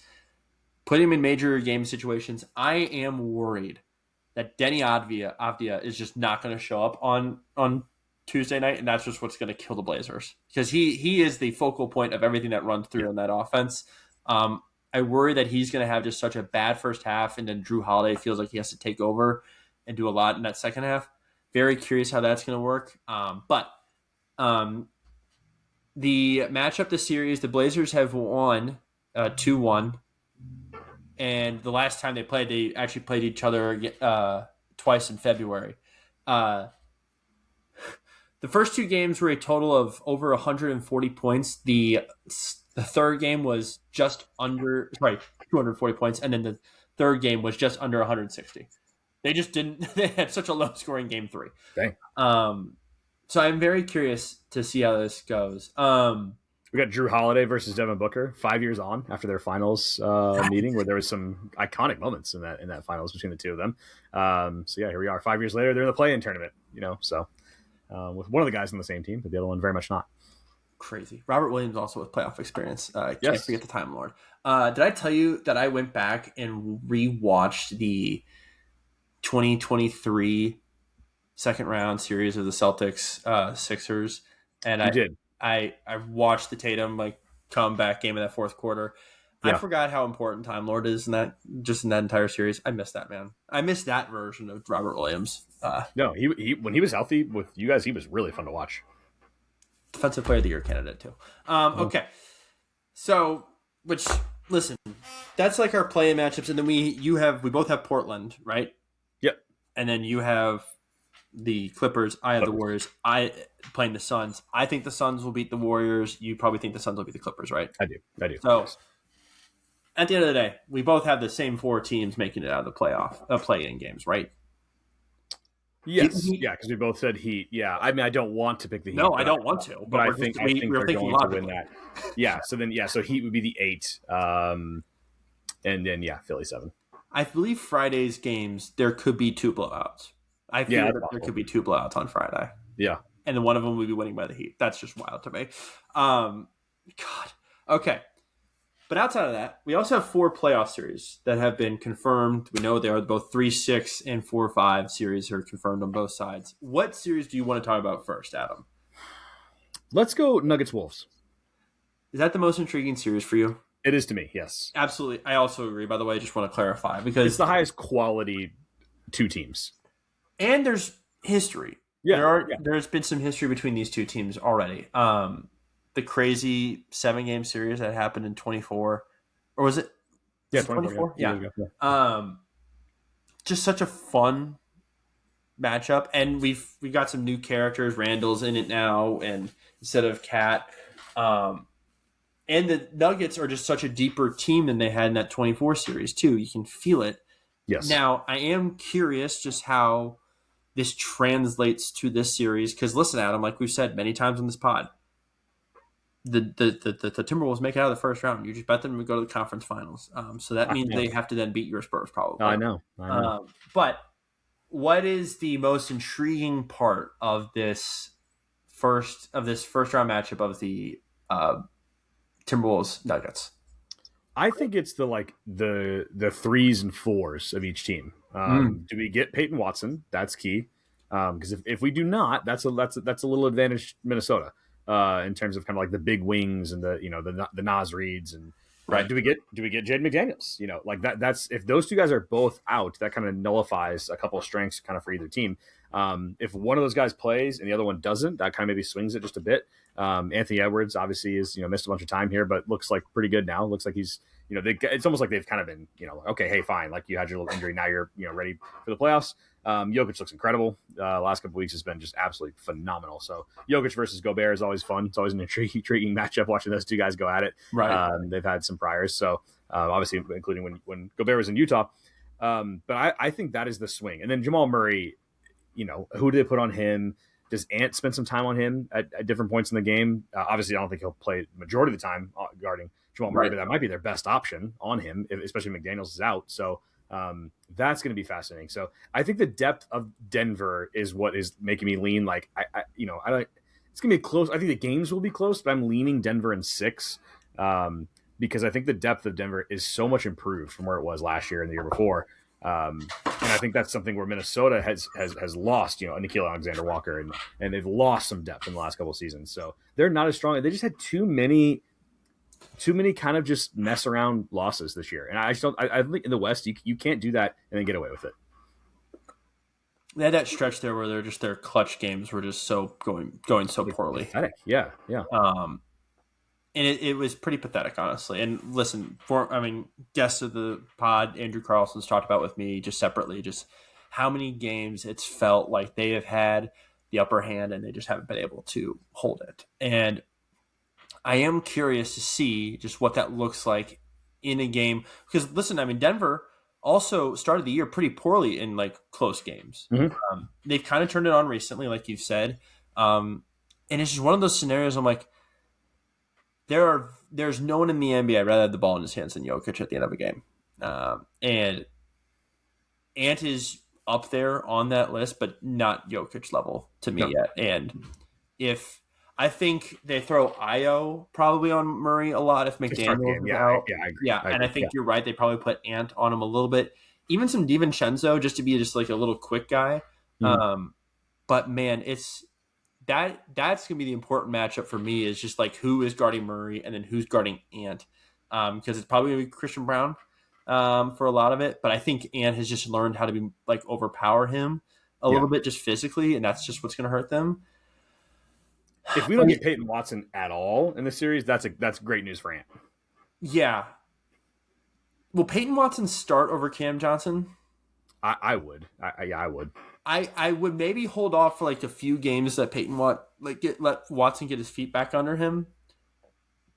put him in major game situations. I am worried that Denny Avdia is just not going to show up on Tuesday night, and that's just what's going to kill the Blazers, because he is the focal point of everything that runs through in that offense. I worry that he's going to have just such a bad first half, and then Drew Holiday feels like he has to take over and do a lot in that second half. Very curious how that's going to work. But the matchup this series, the Blazers have won 2-1. And the last time they actually played each other twice in February. The first two games were a total of over 140 points. The third game was just under 240 points, and then the third game was just under 160. They just didn't. They had such a low scoring game 3. Dang. So I'm very curious to see how this goes. We got Drew Holiday versus Devin Booker 5 years on after their finals meeting, where there was some iconic moments in that finals between the two of them. So yeah, here we are 5 years later. They're in the play-in tournament, so with one of the guys on the same team, but the other one very much not. Crazy. Robert Williams also with playoff experience. Can't Yes. forget the Time Lord. Did I tell you that I went back and rewatched the 2023 second round series of the Celtics Sixers, and You did. I watched the Tatum comeback game of that fourth quarter. I Yeah. forgot how important Time Lord is in that entire series. I missed that, man. I missed that version of Robert Williams. No, he when he was healthy with you guys, he was really fun to watch. Defensive Player of the Year candidate too. Okay, so listen, that's our play-in matchups, and then we both have Portland, right? Yep. And then you have the Clippers. I have the Warriors. I playing the Suns. I think the Suns will beat the Warriors. You probably think the Suns will beat the Clippers, right? I do. So at the end of the day, we both have the same 4 teams making it out of the play-in games, right? Yes, yeah, because we both said Heat. Yeah, I mean, I don't want to pick the Heat. No, I don't want to. But I think we're they're thinking going to win that. Yeah, so Heat would be the 8, and then Philly 7. I believe Friday's games there could be 2 blowouts. I feel that there could be 2 blowouts on Friday. Yeah, and then one of them will be winning by the Heat. That's just wild to me. God, okay. But outside of that, we also have 4 playoff series that have been confirmed. We know they are both 3-6 and 4-5 series are confirmed on both sides. What series do you want to talk about first, Adam? Let's go Nuggets Wolves. Is that the most intriguing series for you? It is to me, yes. Absolutely. I also agree, by the way. I just want to clarify because it's the highest quality 2 teams. And there's history. Yeah. There's been some history between these 2 teams already. The crazy 7-game series that happened in 24, or was it? Yeah, 24. Yeah. Just such a fun matchup, and we got some new characters. Randall's in it now, and instead of Cat, and the Nuggets are just such a deeper team than they had in that 24 series too. You can feel it. Yes. Now I am curious just how this translates to this series, because listen, Adam, like we've said many times on this pod, the Timberwolves make it out of the first round. You just bet them to go to the conference finals. So that means they have to then beat your Spurs probably. I know. But what is the most intriguing part of this first round matchup of the Timberwolves Nuggets? I think it's the 3s and 4s of each team. Do we get Peyton Watson? That's key. Because if we do not, that's a little advantage Minnesota in terms of kind of the big wings and the Nas Reeds and right. Do we get Jaden McDaniels? That's if those 2 guys are both out, that kind of nullifies a couple of strengths kind of for either team. If one of those guys plays and the other one doesn't, that kind of maybe swings it just a bit. Anthony Edwards obviously is missed a bunch of time here, but looks like pretty good now. Looks like he's it's almost like they've kind of been okay, hey, fine, like you had your little injury, now you're ready for the playoffs. Jokic looks incredible. Last couple of weeks has been just absolutely phenomenal. So Jokic versus Gobert is always fun. It's always an intriguing matchup watching those two guys go at it. Right. They've had some priors, so obviously including when Gobert was in Utah. But I think that is the swing. And then Jamal Murray, who do they put on him? Does Ant spend some time on him at different points in the game? Obviously, I don't think he'll play the majority of the time guarding Jamal Murray, but that might be their best option on him, especially if McDaniels is out. So that's going to be fascinating. So I think the depth of Denver is what is making me lean. Like I like it's going to be close. I think the games will be close, but I'm leaning Denver in 6 because I think the depth of Denver is so much improved from where it was last year and the year before. And I think that's something where Minnesota has lost, Nickeil Alexander-Walker, and they've lost some depth in the last couple of seasons. So they're not as strong. They just had too many kind of just mess around losses this year. And I just don't. I think in the West you can't do that and then get away with it. They had that stretch there where their clutch games were just so going so poorly. Pathetic. Yeah. And it was pretty pathetic, honestly. And listen, guests of the pod, Andrew Carlson's talked about with me just separately, just how many games it's felt like they have had the upper hand and they just haven't been able to hold it. And I am curious to see just what that looks like in a game. Because listen, Denver also started the year pretty poorly in like close games. Mm-hmm. They've kind of turned it on recently, like you've said. And it's just one of those scenarios I'm like, there's no one in the NBA I'd rather have the ball in his hands than Jokic at the end of a game. And Ant is up there on that list, but not Jokic level to me yet. And if I think they throw Io probably on Murray a lot if McDaniels is out. I think you're right. They probably put Ant on him a little bit. Even some DiVincenzo just to be just like a little quick guy. Mm-hmm. But man, that's going to be the important matchup for me is just like who is guarding Murray and then who's guarding Ant. Because it's probably going to be Christian Brown for a lot of it. But I think Ant has just learned how to be like overpower him a little bit just physically. And that's just what's going to hurt them. If we don't get Peyton Watson at all in the series, that's great news for Ant. Yeah. Will Peyton Watson start over Cam Johnson? I would. I would. I would maybe hold off for like a few games that Peyton let Watson get his feet back under him.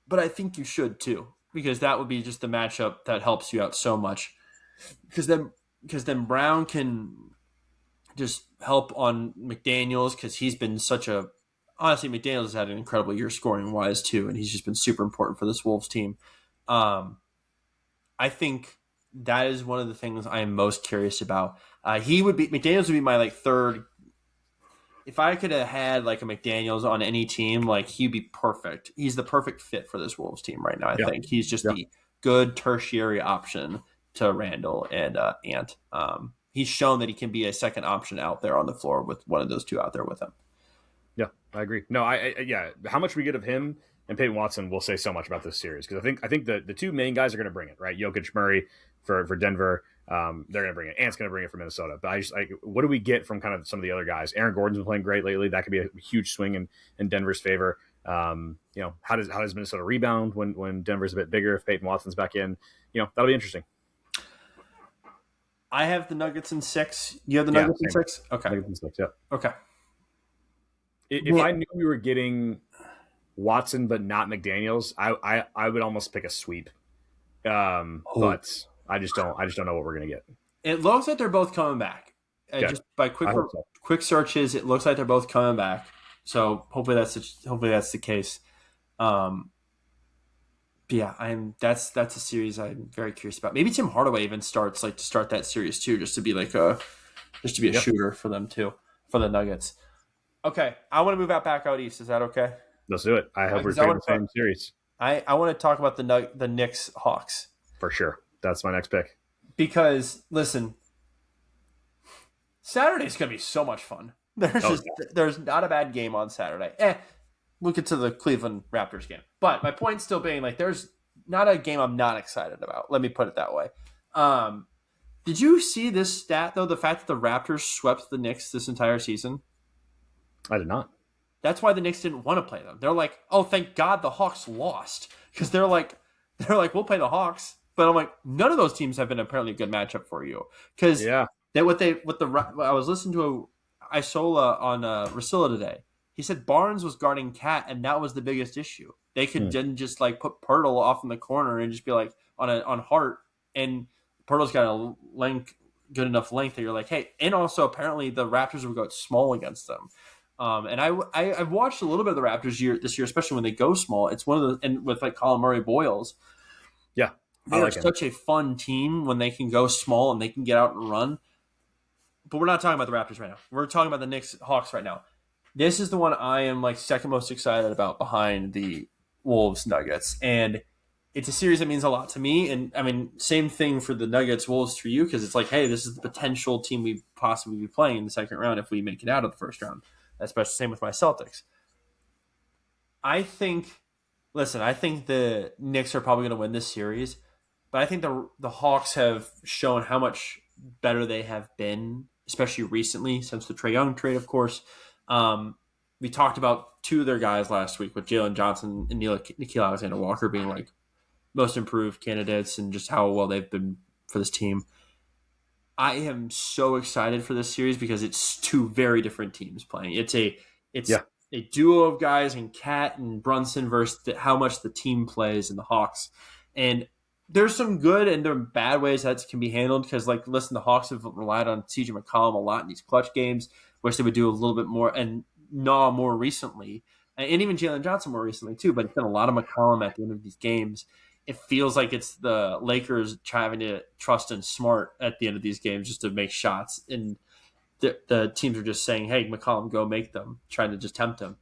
But I think you should too, because that would be just the matchup that helps you out so much. Because then Brown can just help on McDaniels because he's been honestly, McDaniels has had an incredible year scoring wise too, and he's just been super important for this Wolves team. I think that is one of the things I am most curious about. McDaniels would be my like third. If I could have had like a McDaniels on any team, like he'd be perfect. He's the perfect fit for this Wolves team right now. I think he's just the good tertiary option to Randall and Ant. He's shown that he can be a second option out there on the floor with one of those two out there with him. Yeah, I agree. No, how much we get of him and Peyton Watson will say so much about this series because I think the two main guys are going to bring it, right? Jokic, Murray for Denver, they're going to bring it. Ant's going to bring it for Minnesota. But what do we get from kind of some of the other guys? Aaron Gordon's been playing great lately. That could be a huge swing in Denver's favor. How does Minnesota rebound when Denver's a bit bigger? If Peyton Watson's back in, that'll be interesting. I have the Nuggets in 6. You have the Nuggets in 6? Okay. Nuggets in 6, yeah. Okay. If I knew we were getting Watson but not McDaniels, I would almost pick a sweep. But I just don't know what we're gonna get. It looks like they're both coming back. Just by quick searches, it looks like they're both coming back. So hopefully that's the case. That's a series I'm very curious about. Maybe Tim Hardaway even starts to start that series too, just to be a shooter for them too, for the Nuggets. Okay, I want to move back out east. Is that okay? Let's do it. I hope we're doing the same series. I want to talk about the Knicks Hawks for sure. That's my next pick. Because listen, Saturday's gonna be so much fun. There's not a bad game on Saturday. We'll get to the Cleveland Raptors game, but my point still being there's not a game I'm not excited about. Let me put it that way. Did you see this stat though? The fact that the Raptors swept the Knicks this entire season. I did not. That's why the Knicks didn't want to play them. They're like, oh, thank God the Hawks lost because they're like, we'll play the Hawks. But I'm like, none of those teams have been apparently a good matchup for you because Yeah. I was listening to Isola on Rusilla today. He said Barnes was guarding Cat, and that was the biggest issue. They could then just like put Pirtle off in the corner and just be like on Hart, and Pirtle's got a length, good enough length that you're like, hey. And also apparently the Raptors would go small against them. And I've watched a little bit of the Raptors this year, especially when they go small. It's one of the and with like Colin Murray Boyles, Yeah. they are such a fun team when they can go small and they can get out and run. But we're not talking about the Raptors right now. We're talking about the Knicks Hawks right now. This is the one I am like second most excited about behind the Wolves Nuggets, and it's a series that means a lot to me. And I mean, same thing for the Nuggets Wolves for you because it's like, hey, this is the potential team we possibly be playing in the second round if we make it out of the first round. Especially same with my Celtics. I think, listen, I think the Knicks are probably going to win this series, but I think the Hawks have shown how much better they have been, especially recently since the Trae Young trade, of course. We talked about two of their guys last week with Jalen Johnson and Nickeil Alexander-Walker being like most improved candidates and just how well they've been for this team. I am so excited for this series because it's two very different teams playing. It's a duo of guys in Cat and Brunson versus how much the team plays in the Hawks. And there's some good and there are bad ways that can be handled because, like, listen, the Hawks have relied on CJ McCollum a lot in these clutch games. Wish they would do a little bit more, and more recently, and even Jalen Johnson more recently too. But it's been a lot of McCollum at the end of these games. It feels like it's the Lakers trying to trust in Smart at the end of these games just to make shots, and the teams are just saying, "Hey, McCollum, go make them," trying to just tempt him.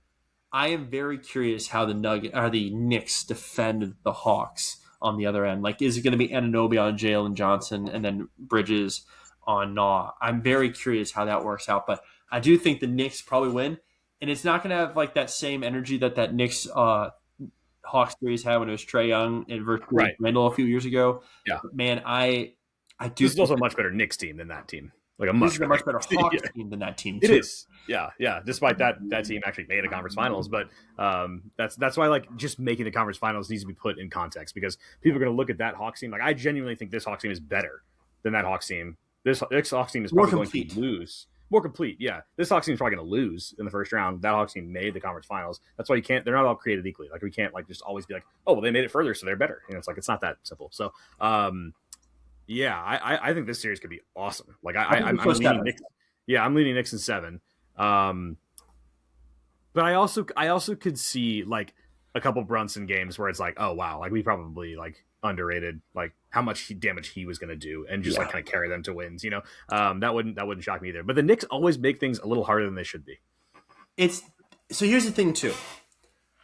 I am very curious how the Knicks defend the Hawks on the other end. Like, is it going to be Anunoby on Jalen Johnson and then Bridges on Naw? I'm very curious how that works out, but I do think the Knicks probably win, and it's not going to have like that same energy that Knicks Hawks series had when it was Trae Young and versus Randall a few years ago. Yeah, but man, I do. This is also a much better Knicks team than that team. Like a much better Hawks team than that team. Too. It is, yeah. Despite that team actually made a conference finals, but that's why like just making the conference finals needs to be put in context because people are going to look at that Hawks team. Like I genuinely think this Hawks team is better than that Hawks team. This Hawks team is probably going to lose. More complete, yeah. This Hawks team is probably going to lose in the first round. That Hawks team made the conference finals. That's why you can't. They're not all created equally. Like we can't like just always be like, oh well, they made it further, so they're better. You know, it's like it's not that simple. So. Yeah, I think this series could be awesome. Like I'm leaning Knicks. Yeah, I'm leaning Knicks in 7. But I also could see like a couple Brunson games where it's like, oh wow, like we probably like underrated like how much damage he was going to do and just like kind of carry them to wins. You know, that wouldn't shock me either. But the Knicks always make things a little harder than they should be. So here's the thing too.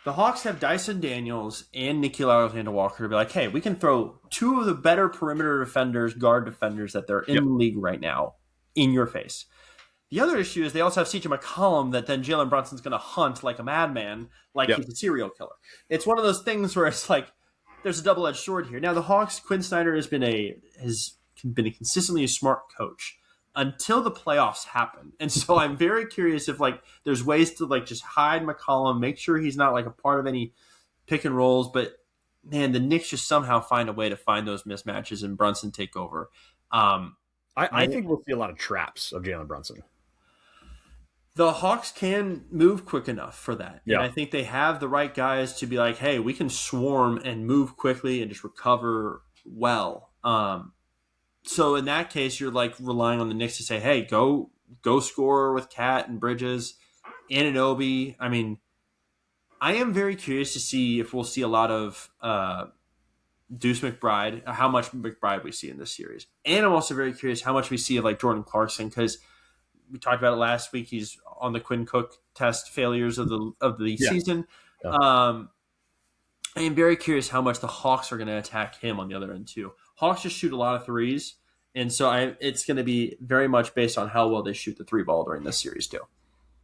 The Hawks have Dyson Daniels and Nickeil Alexander-Walker to be like, hey, we can throw two of the better perimeter defenders, guard defenders that they're in the league right now in your face. The other issue is they also have CJ McCollum that then Jalen Brunson's going to hunt like a madman, like he's a serial killer. It's one of those things where it's like there's a double-edged sword here. Now the Hawks, Quinn Snyder has been a consistently a smart coach until the playoffs happen. And so I'm very curious if like there's ways to like just hide McCollum, make sure he's not like a part of any pick and rolls. But man, the Knicks just somehow find a way to find those mismatches and Brunson take over. I think we'll see a lot of traps of Jalen Brunson. The Hawks can move quick enough for that. Yeah. And I think they have the right guys to be like, hey, we can swarm and move quickly and just recover well. So in that case, you're like relying on the Knicks to say, hey, go score with Cat and Bridges, Anunoby. I mean, I am very curious to see if we'll see a lot of Deuce McBride, how much McBride we see in this series. And I'm also very curious how much we see of like Jordan Clarkson because we talked about it last week. He's on the Quinn Cook test failures of the season. Yeah. I am very curious how much the Hawks are going to attack him on the other end too. Hawks just shoot a lot of threes, and so it's going to be very much based on how well they shoot the three ball during this series too.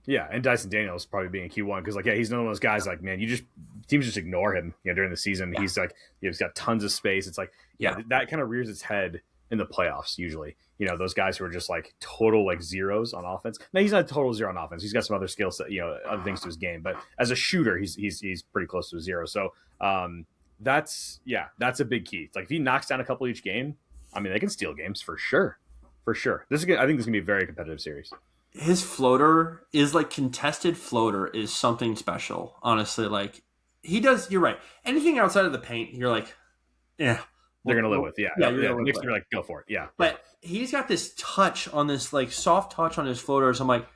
Yeah, and Dyson Daniels probably being a key one because, like, yeah, he's one of those guys. Like, man, teams just ignore him. You know, during the season, he's like, he's got tons of space. It's like, that kind of rears its head in the playoffs usually. Those guys who are just like total like zeros on offense. Now he's not a total zero on offense. He's got some other skill set, other things to his game. But as a shooter, he's pretty close to a zero. So that's a big key. It's like if he knocks down a couple each game, I mean they can steal games for sure, for sure. I think this is gonna be a very competitive series. His floater is like contested floater is something special. Honestly, like he does. You're right. Anything outside of the paint, you're like, yeah. They're gonna live with, yeah. Knicks are like, go for it, yeah. But he's got this touch on this like soft touch on his floaters. I'm like,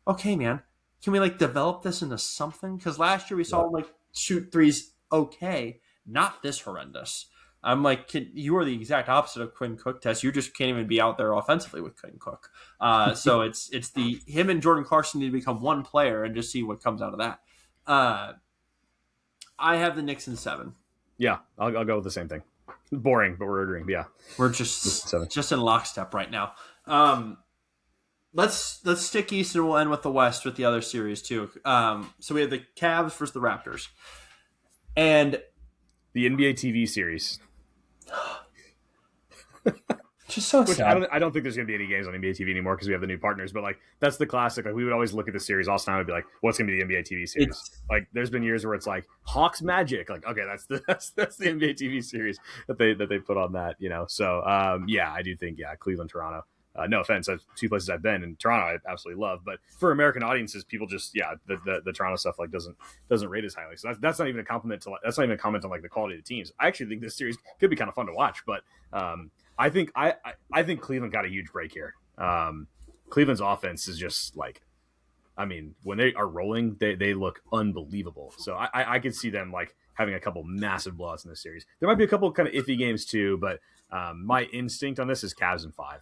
okay, man, can we like develop this into something? Because last year we saw him like shoot threes, okay, not this horrendous. I'm like, you are the exact opposite of Quinn Cook, Tess. You just can't even be out there offensively with Quinn Cook. So it's him and Jordan Clarkson need to become one player and just see what comes out of that. I have the Knicks in 7. Yeah, I'll go with the same thing. Boring, but we're agreeing. Yeah, we're just in lockstep right now. Let's stick East and we'll end with the West with the other series too. So we have the Cavs versus the Raptors, and the NBA TV series. Just so sad. I don't think there's going to be any games on NBA TV anymore because we have the new partners. But like that's the classic. Like we would always look at the series. Austin and I would be like, "What's going to be the NBA TV series?" Like there's been years where it's like Hawks Magic. Like okay, that's the NBA TV series that they put on that. So I do think Cleveland, Toronto. No offense, that's 2 places I've been, and Toronto I absolutely love. But for American audiences, people just the Toronto stuff like doesn't rate as highly. So that's not even a compliment to that's not even a comment on like the quality of the teams. I actually think this series could be kind of fun to watch, but I think Cleveland got a huge break here. Cleveland's offense is just like, I mean, when they are rolling, they look unbelievable. So I could see them like having a couple massive blowouts in this series. There might be a couple kind of iffy games too, but my instinct on this is Cavs in 5.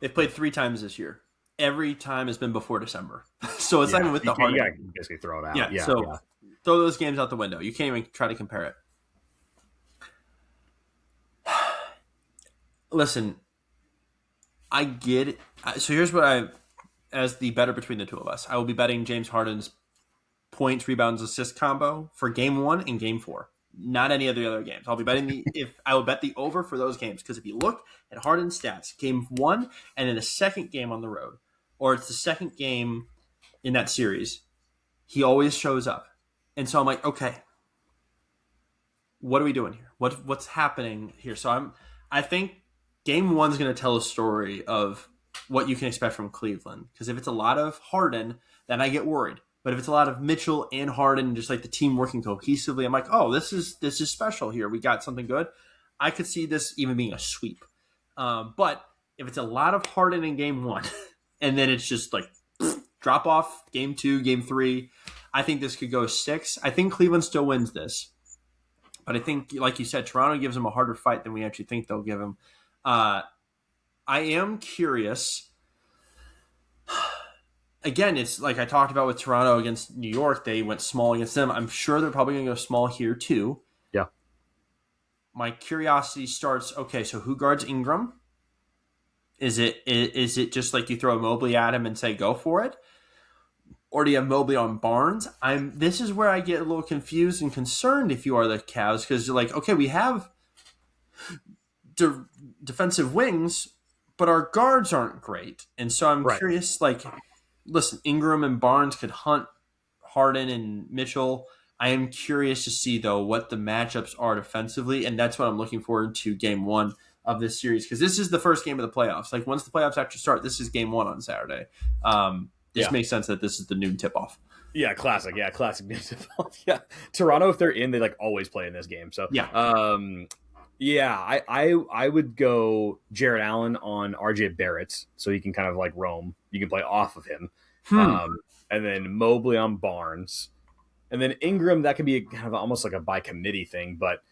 They've played 3 times this year. Every time has been before December. So it's not even with the hard. Yeah, basically throw it out. So throw those games out the window. You can't even try to compare it. Listen, I get it. So here's what as the better between the two of us, I will be betting James Harden's points, rebounds, assist combo for game 1 and game 4. Not any of the other games. I'll be betting I will bet the over for those games because if you look at Harden's stats, game 1 and then the second game on the road, or it's the second game in that series, he always shows up. And so I'm like, okay, what are we doing here? What's happening here? So I think game 1 is going to tell a story of what you can expect from Cleveland. Because if it's a lot of Harden, then I get worried. But if it's a lot of Mitchell and Harden, just like the team working cohesively, I'm like, oh, this is special here. We got something good. I could see this even being a sweep. But if it's a lot of Harden in game 1, and then it's just like drop off game 2, game 3, I think this could go 6. I think Cleveland still wins this. But I think, like you said, Toronto gives them a harder fight than we actually think they'll give them. I am curious. Again, it's like I talked about with Toronto against New York. They went small against them. I'm sure they're probably going to go small here too. Yeah. My curiosity starts, okay, so who guards Ingram? Is it just like you throw Mobley at him and say go for it? Or do you have Mobley on Barnes? This is where I get a little confused and concerned if you are the Cavs because you're like, okay, we have defensive wings, but our guards aren't great. And so I'm curious, like, listen, Ingram and Barnes could hunt Harden and Mitchell. I am curious to see, though, what the matchups are defensively, and that's what I'm looking forward to game 1 of this series because this is the first game of the playoffs. Like, once the playoffs actually start, this is game 1 on Saturday. This makes sense that this is the noon tip-off. Yeah, classic. Yeah, classic noon tip-off. Yeah, Toronto, if they're in, they like always play in this game. So I would go Jarrett Allen on RJ Barrett so he can kind of like roam. You can play off of him. And then Mobley on Barnes. And then Ingram, that could be kind of almost like a by committee thing, but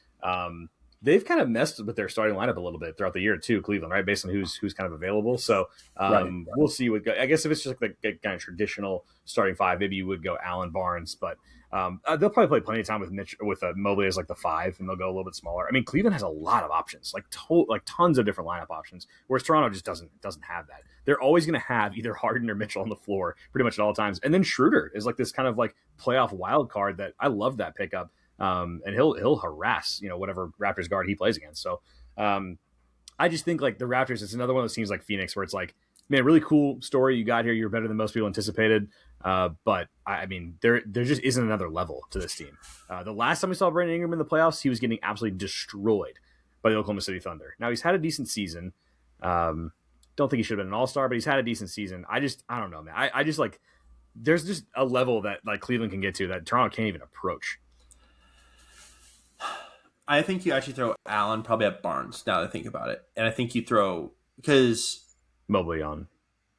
they've kind of messed with their starting lineup a little bit throughout the year too, Cleveland, right? Based on who's kind of available. So we'll see I guess if it's just like the kind of traditional starting 5, maybe you would go Allen Barnes, but they'll probably play plenty of time with Mitch with Mobley as like the 5, and they'll go a little bit smaller. I mean, Cleveland has a lot of options, like tons of different lineup options, whereas Toronto just doesn't have that. They're always going to have either Harden or Mitchell on the floor pretty much at all times, and then Schroeder is like this kind of like playoff wild card that I love that pickup. And he'll harass whatever Raptors guard he plays against. So I just think like the Raptors, it's another one of those teams like Phoenix where it's like, man, really cool story you got here. You're better than most people anticipated. But I mean, there just isn't another level to this team. The last time we saw Brandon Ingram in the playoffs, he was getting absolutely destroyed by the Oklahoma City Thunder. Now he's had a decent season. Don't think he should have been an all-star, but he's had a decent season. I don't know, man. I just like, there's just a level that like Cleveland can get to that Toronto can't even approach. I think you actually throw Allen probably at Barnes now that I think about it. And I think you throw, because Mobley on.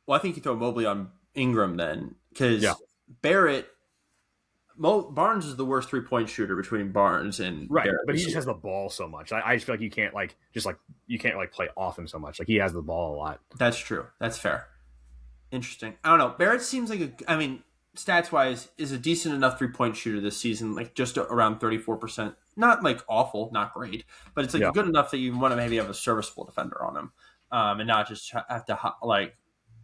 Well, I think you throw Mobley on Ingram then, because Yeah. Barrett, Barnes is the worst 3-point shooter between Barnes and Right, Barrett. but he just has the ball so much. I just feel like you can't you can't play off him so much. Like he has the ball a lot. That's true. That's fair. Interesting. I don't know. Barrett seems like stats wise, is a decent enough 3-point shooter this season, like just around 34%. Not like awful, not great, but it's like good enough that you want to maybe have a serviceable defender on him, and not just have to like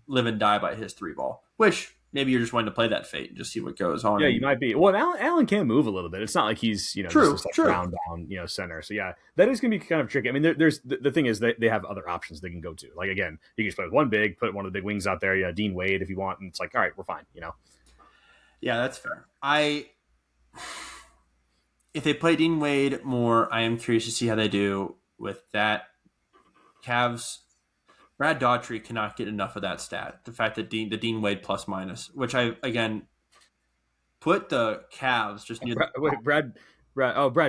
live and die by his 3-ball. Which maybe you're just wanting to play that fate and just see what goes on. Yeah, you might be. Well, Allen can move a little bit. It's not like he's just like ground down center. So yeah, that is going to be kind of tricky. I mean, there's the thing is they have other options they can go to. Like again, you can just play with one big, put one of the big wings out there. Yeah, Dean Wade if you want, and it's like all right, we're fine. Yeah, that's fair. If they play Dean Wade more, I am curious to see how they do with that. Cavs, Brad Daughtry cannot get enough of that stat. The fact that the Dean Wade plus minus, which I again put the Cavs just near Brad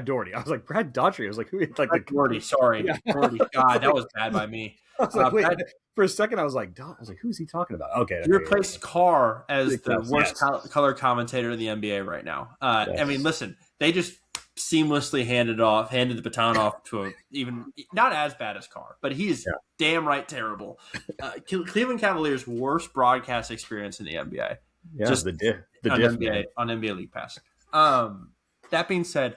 Daugherty. I was like Brad Daughtry. I was like who? Like Brad Daugherty. Sorry, yeah. Daugherty. God, that was bad by me. I was like, wait. For a second, I was like, who is he talking about? Okay, he replaced Carr as the worst color commentator in the NBA right now. Yes. I mean, listen, they just seamlessly handed the baton off to even not as bad as Carr, but he is damn right terrible. Cleveland Cavaliers' worst broadcast experience in the NBA. Yeah, just on NBA League Pass. That being said,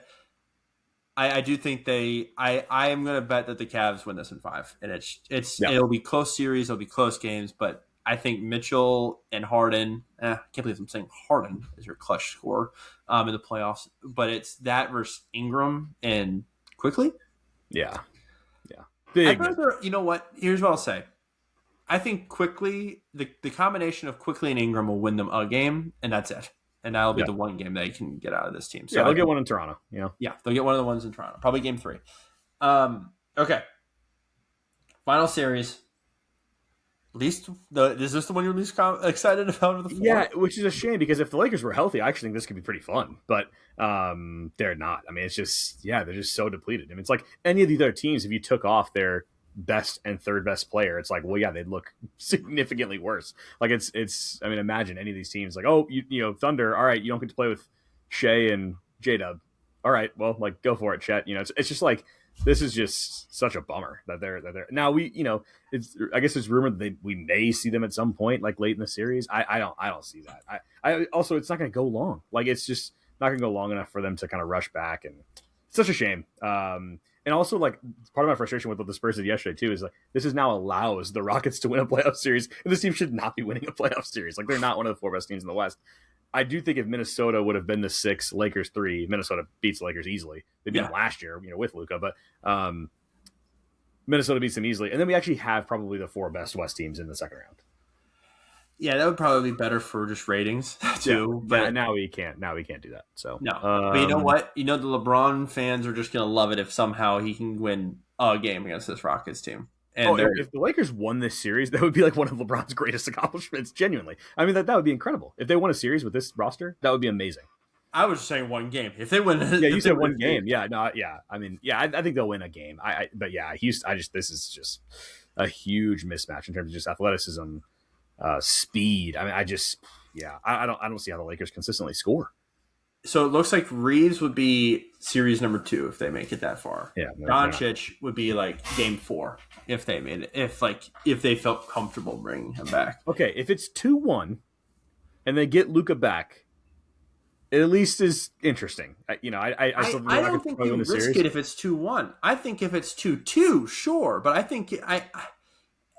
I do think I am going to bet that the Cavs win this in 5, and it'll be close series, it'll be close games, but I think Mitchell and Harden. I can't believe I'm saying Harden is your clutch scorer in the playoffs, but it's that versus Ingram and Quickly. Yeah. Big. You know what? Here's what I'll say. I think Quickly, the combination of Quickly and Ingram will win them a game, and that's it. And that'll be the one game they can get out of this team. So they'll get one in Toronto. Yeah, they'll get one of the ones in Toronto. Probably game 3. Okay. Final series. Is this the one you're least excited about of the 4? Yeah, which is a shame because if the Lakers were healthy, I actually think this could be pretty fun. But they're not. I mean, it's just they're just so depleted. I mean, it's like any of the other teams. If you took off their best and third best player, it's like, well, yeah, they'd look significantly worse. Like it's. I mean, imagine any of these teams like, oh, Thunder. All right, you don't get to play with Shea and J-Dub. All right, well, like go for it, Chet. It's just like. This is just such a bummer that they're now I guess it's rumored that we may see them at some point like late in the series. I don't see that. I also it's not going to go long. Like it's just not going to go long enough for them to kind of rush back, and it's such a shame. And also like part of my frustration with what the Spurs did yesterday too is like this is now allows the Rockets to win a playoff series, and this team should not be winning a playoff series. Like they're not one of the 4 best teams in the West. I do think if Minnesota would have been the 6, Lakers 3, Minnesota beats the Lakers easily. They beat them last year, with Luka, but Minnesota beats them easily. And then we actually have probably the 4 best West teams in the second round. Yeah, that would probably be better for just ratings too. Yeah, but now we can't do that. So no, but you know what? The LeBron fans are just gonna love it if somehow he can win a game against this Rockets team. And if the Lakers won this series, that would be like one of LeBron's greatest accomplishments. Genuinely, I mean that would be incredible. If they won a series with this roster, that would be amazing. I was just saying one game. If they win, you said one game. Yeah, no, yeah. I mean, yeah, I think they'll win a game. But yeah, Houston. This is just a huge mismatch in terms of just athleticism, speed. I mean, I don't see how the Lakers consistently score. So it looks like Reeves would be series number 2 if they make it that far. Yeah, Doncic would be like game 4 if they made it. If they felt comfortable bringing him back. Okay, if it's 2-1 and they get Luka back, it at least is interesing. I don't think you risk it if it's 2-1. I think if it's 2-2, sure, but I think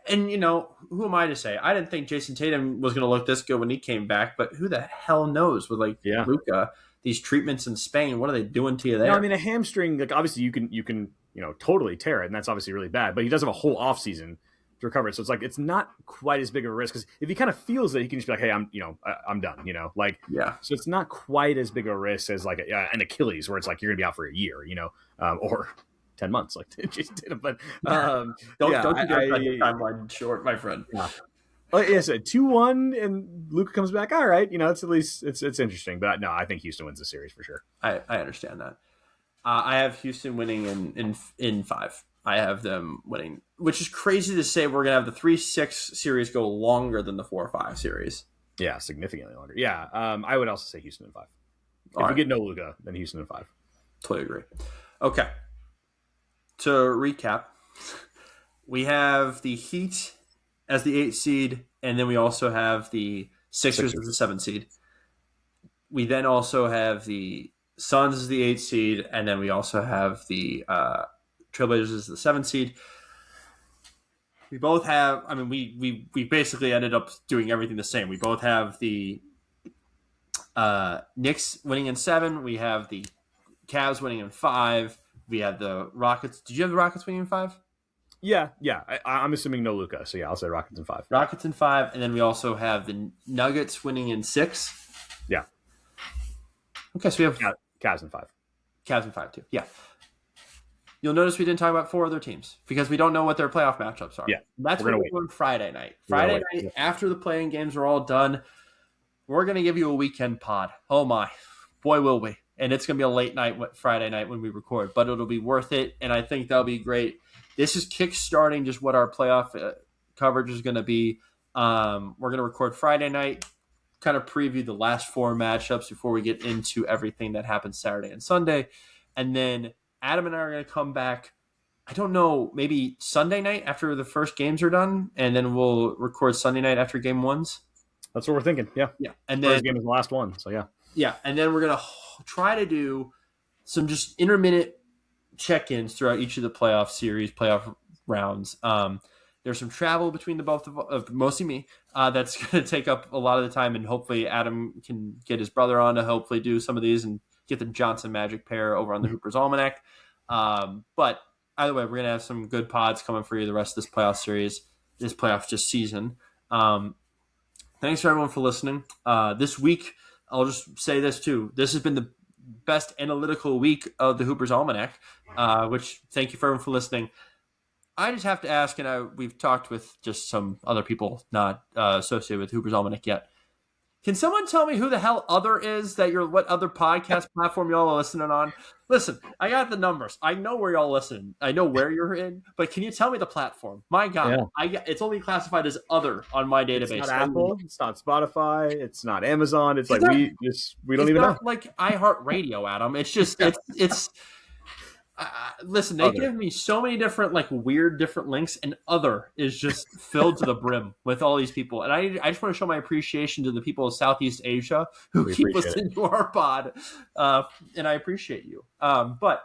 and who am I to say? I didn't think Jason Tatum was going to look this good when he came back, but who the hell knows with Luka? These treatments in Spain, what are they doing to you there? No, I mean a hamstring. Like obviously, you can totally tear it, and that's obviously really bad. But he does have a whole offseason to recover it, so it's like it's not quite as big of a risk because if he kind of feels it, he can just be like, hey, I'm done, Yeah. So it's not quite as big of a risk as like an Achilles where it's like you're gonna be out for a year, or 10 months like Jason Tatum. But don't you get timeline short, my friend. Yeah. Like I said, 2-1 and Luka comes back. All right, it's at least it's interesting. But no, I think Houston wins the series for sure. I understand that. I have Houston winning in 5. I have them winning, which is crazy to say. We're gonna have the 3-6 series go longer than the 4-5 series. Yeah, significantly longer. Yeah, I would also say Houston in 5. If we get no Luka, then Houston in 5. Totally agree. Okay. To recap, we have the Heat as the 8th seed, and then we also have the Sixers as the 7th seed. We then also have the Suns as the 8th seed, and then we also have the Trailblazers as the 7th seed. We both have, we basically ended up doing everything the same. We both have the Knicks winning in 7. We have the Cavs winning in 5. We have the Rockets. Did you have the Rockets winning in 5? Yeah. I'm assuming no Luka, so yeah, I'll say Rockets in 5. Rockets in 5, and then we also have the Nuggets winning in 6. Yeah. Okay, so we have Cavs in 5. Cavs in 5 too. Yeah. You'll notice we didn't talk about 4 other teams because we don't know what their playoff matchups are. Yeah, that's what we're doing Friday night. Friday night after the playing games are all done, we're gonna give you a weekend pod. Oh my, boy, will we! And it's gonna be a late night Friday night when we record, but it'll be worth it, and I think that'll be great. This is kickstarting just what our playoff coverage is gonna be. We're gonna record Friday night, kind of preview the last 4 matchups before we get into everything that happens Saturday and Sunday, and then Adam and I are going to come back, I don't know, maybe Sunday night after the first games are done, and then we'll record Sunday night after game 1s. That's what we're thinking, yeah. Yeah. And then first game is the last one, so yeah. Yeah, and then we're going to try to do some just intermittent check-ins throughout each of the playoff series, playoff rounds. There's some travel between the both of mostly me, that's going to take up a lot of the time, and hopefully Adam can get his brother on to hopefully do some of these and get the Johnson Magic pair over on the Hoopers Almanac. But either way, we're going to have some good pods coming for you the rest of this playoff series, this playoff just season. Thanks for everyone for listening. This week, I'll just say this too. This has been the best analytical week of the Hoopers Almanac, which thank you for everyone for listening. I just have to ask, and we've talked with just some other people not associated with Hoopers Almanac yet. Can someone tell me who the hell Other is? What other podcast platform y'all are listening on? Listen, I got the numbers. I know where y'all listen. I know where you're in, but can you tell me the platform? My God, yeah. It's only classified as Other on my database. It's not Apple. It's not Spotify. It's not Amazon. It's like we don't even know. Like iHeartRadio, Adam. It's just it's. Listen, they give me so many different, weird different links, and Other is just filled to the brim with all these people. And I just want to show my appreciation to the people of Southeast Asia who keep listening to our pod. And I appreciate you. But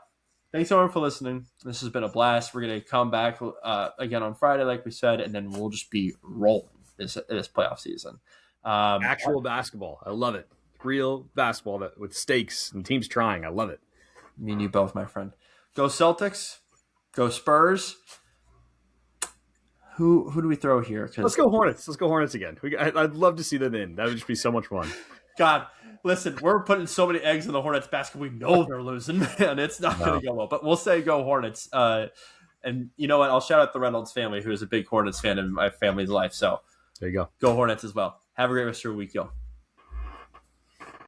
thanks everyone for listening. This has been a blast. We're going to come back again on Friday, like we said, and then we'll just be rolling this playoff season. Actual basketball. I love it. Real basketball with stakes and teams trying. I love it. Me and you both, my friend. Go Celtics. Go Spurs. Who do we throw here? Let's go Hornets. Let's go Hornets again. I'd love to see them in. That would just be so much fun. God, listen, we're putting so many eggs in the Hornets basket. We know they're losing, man. It's not going to go well. But we'll say go Hornets. And you know what? I'll shout out the Reynolds family, who is a big Hornets fan in my family's life. So there you go. Go Hornets as well. Have a great rest of your week, y'all.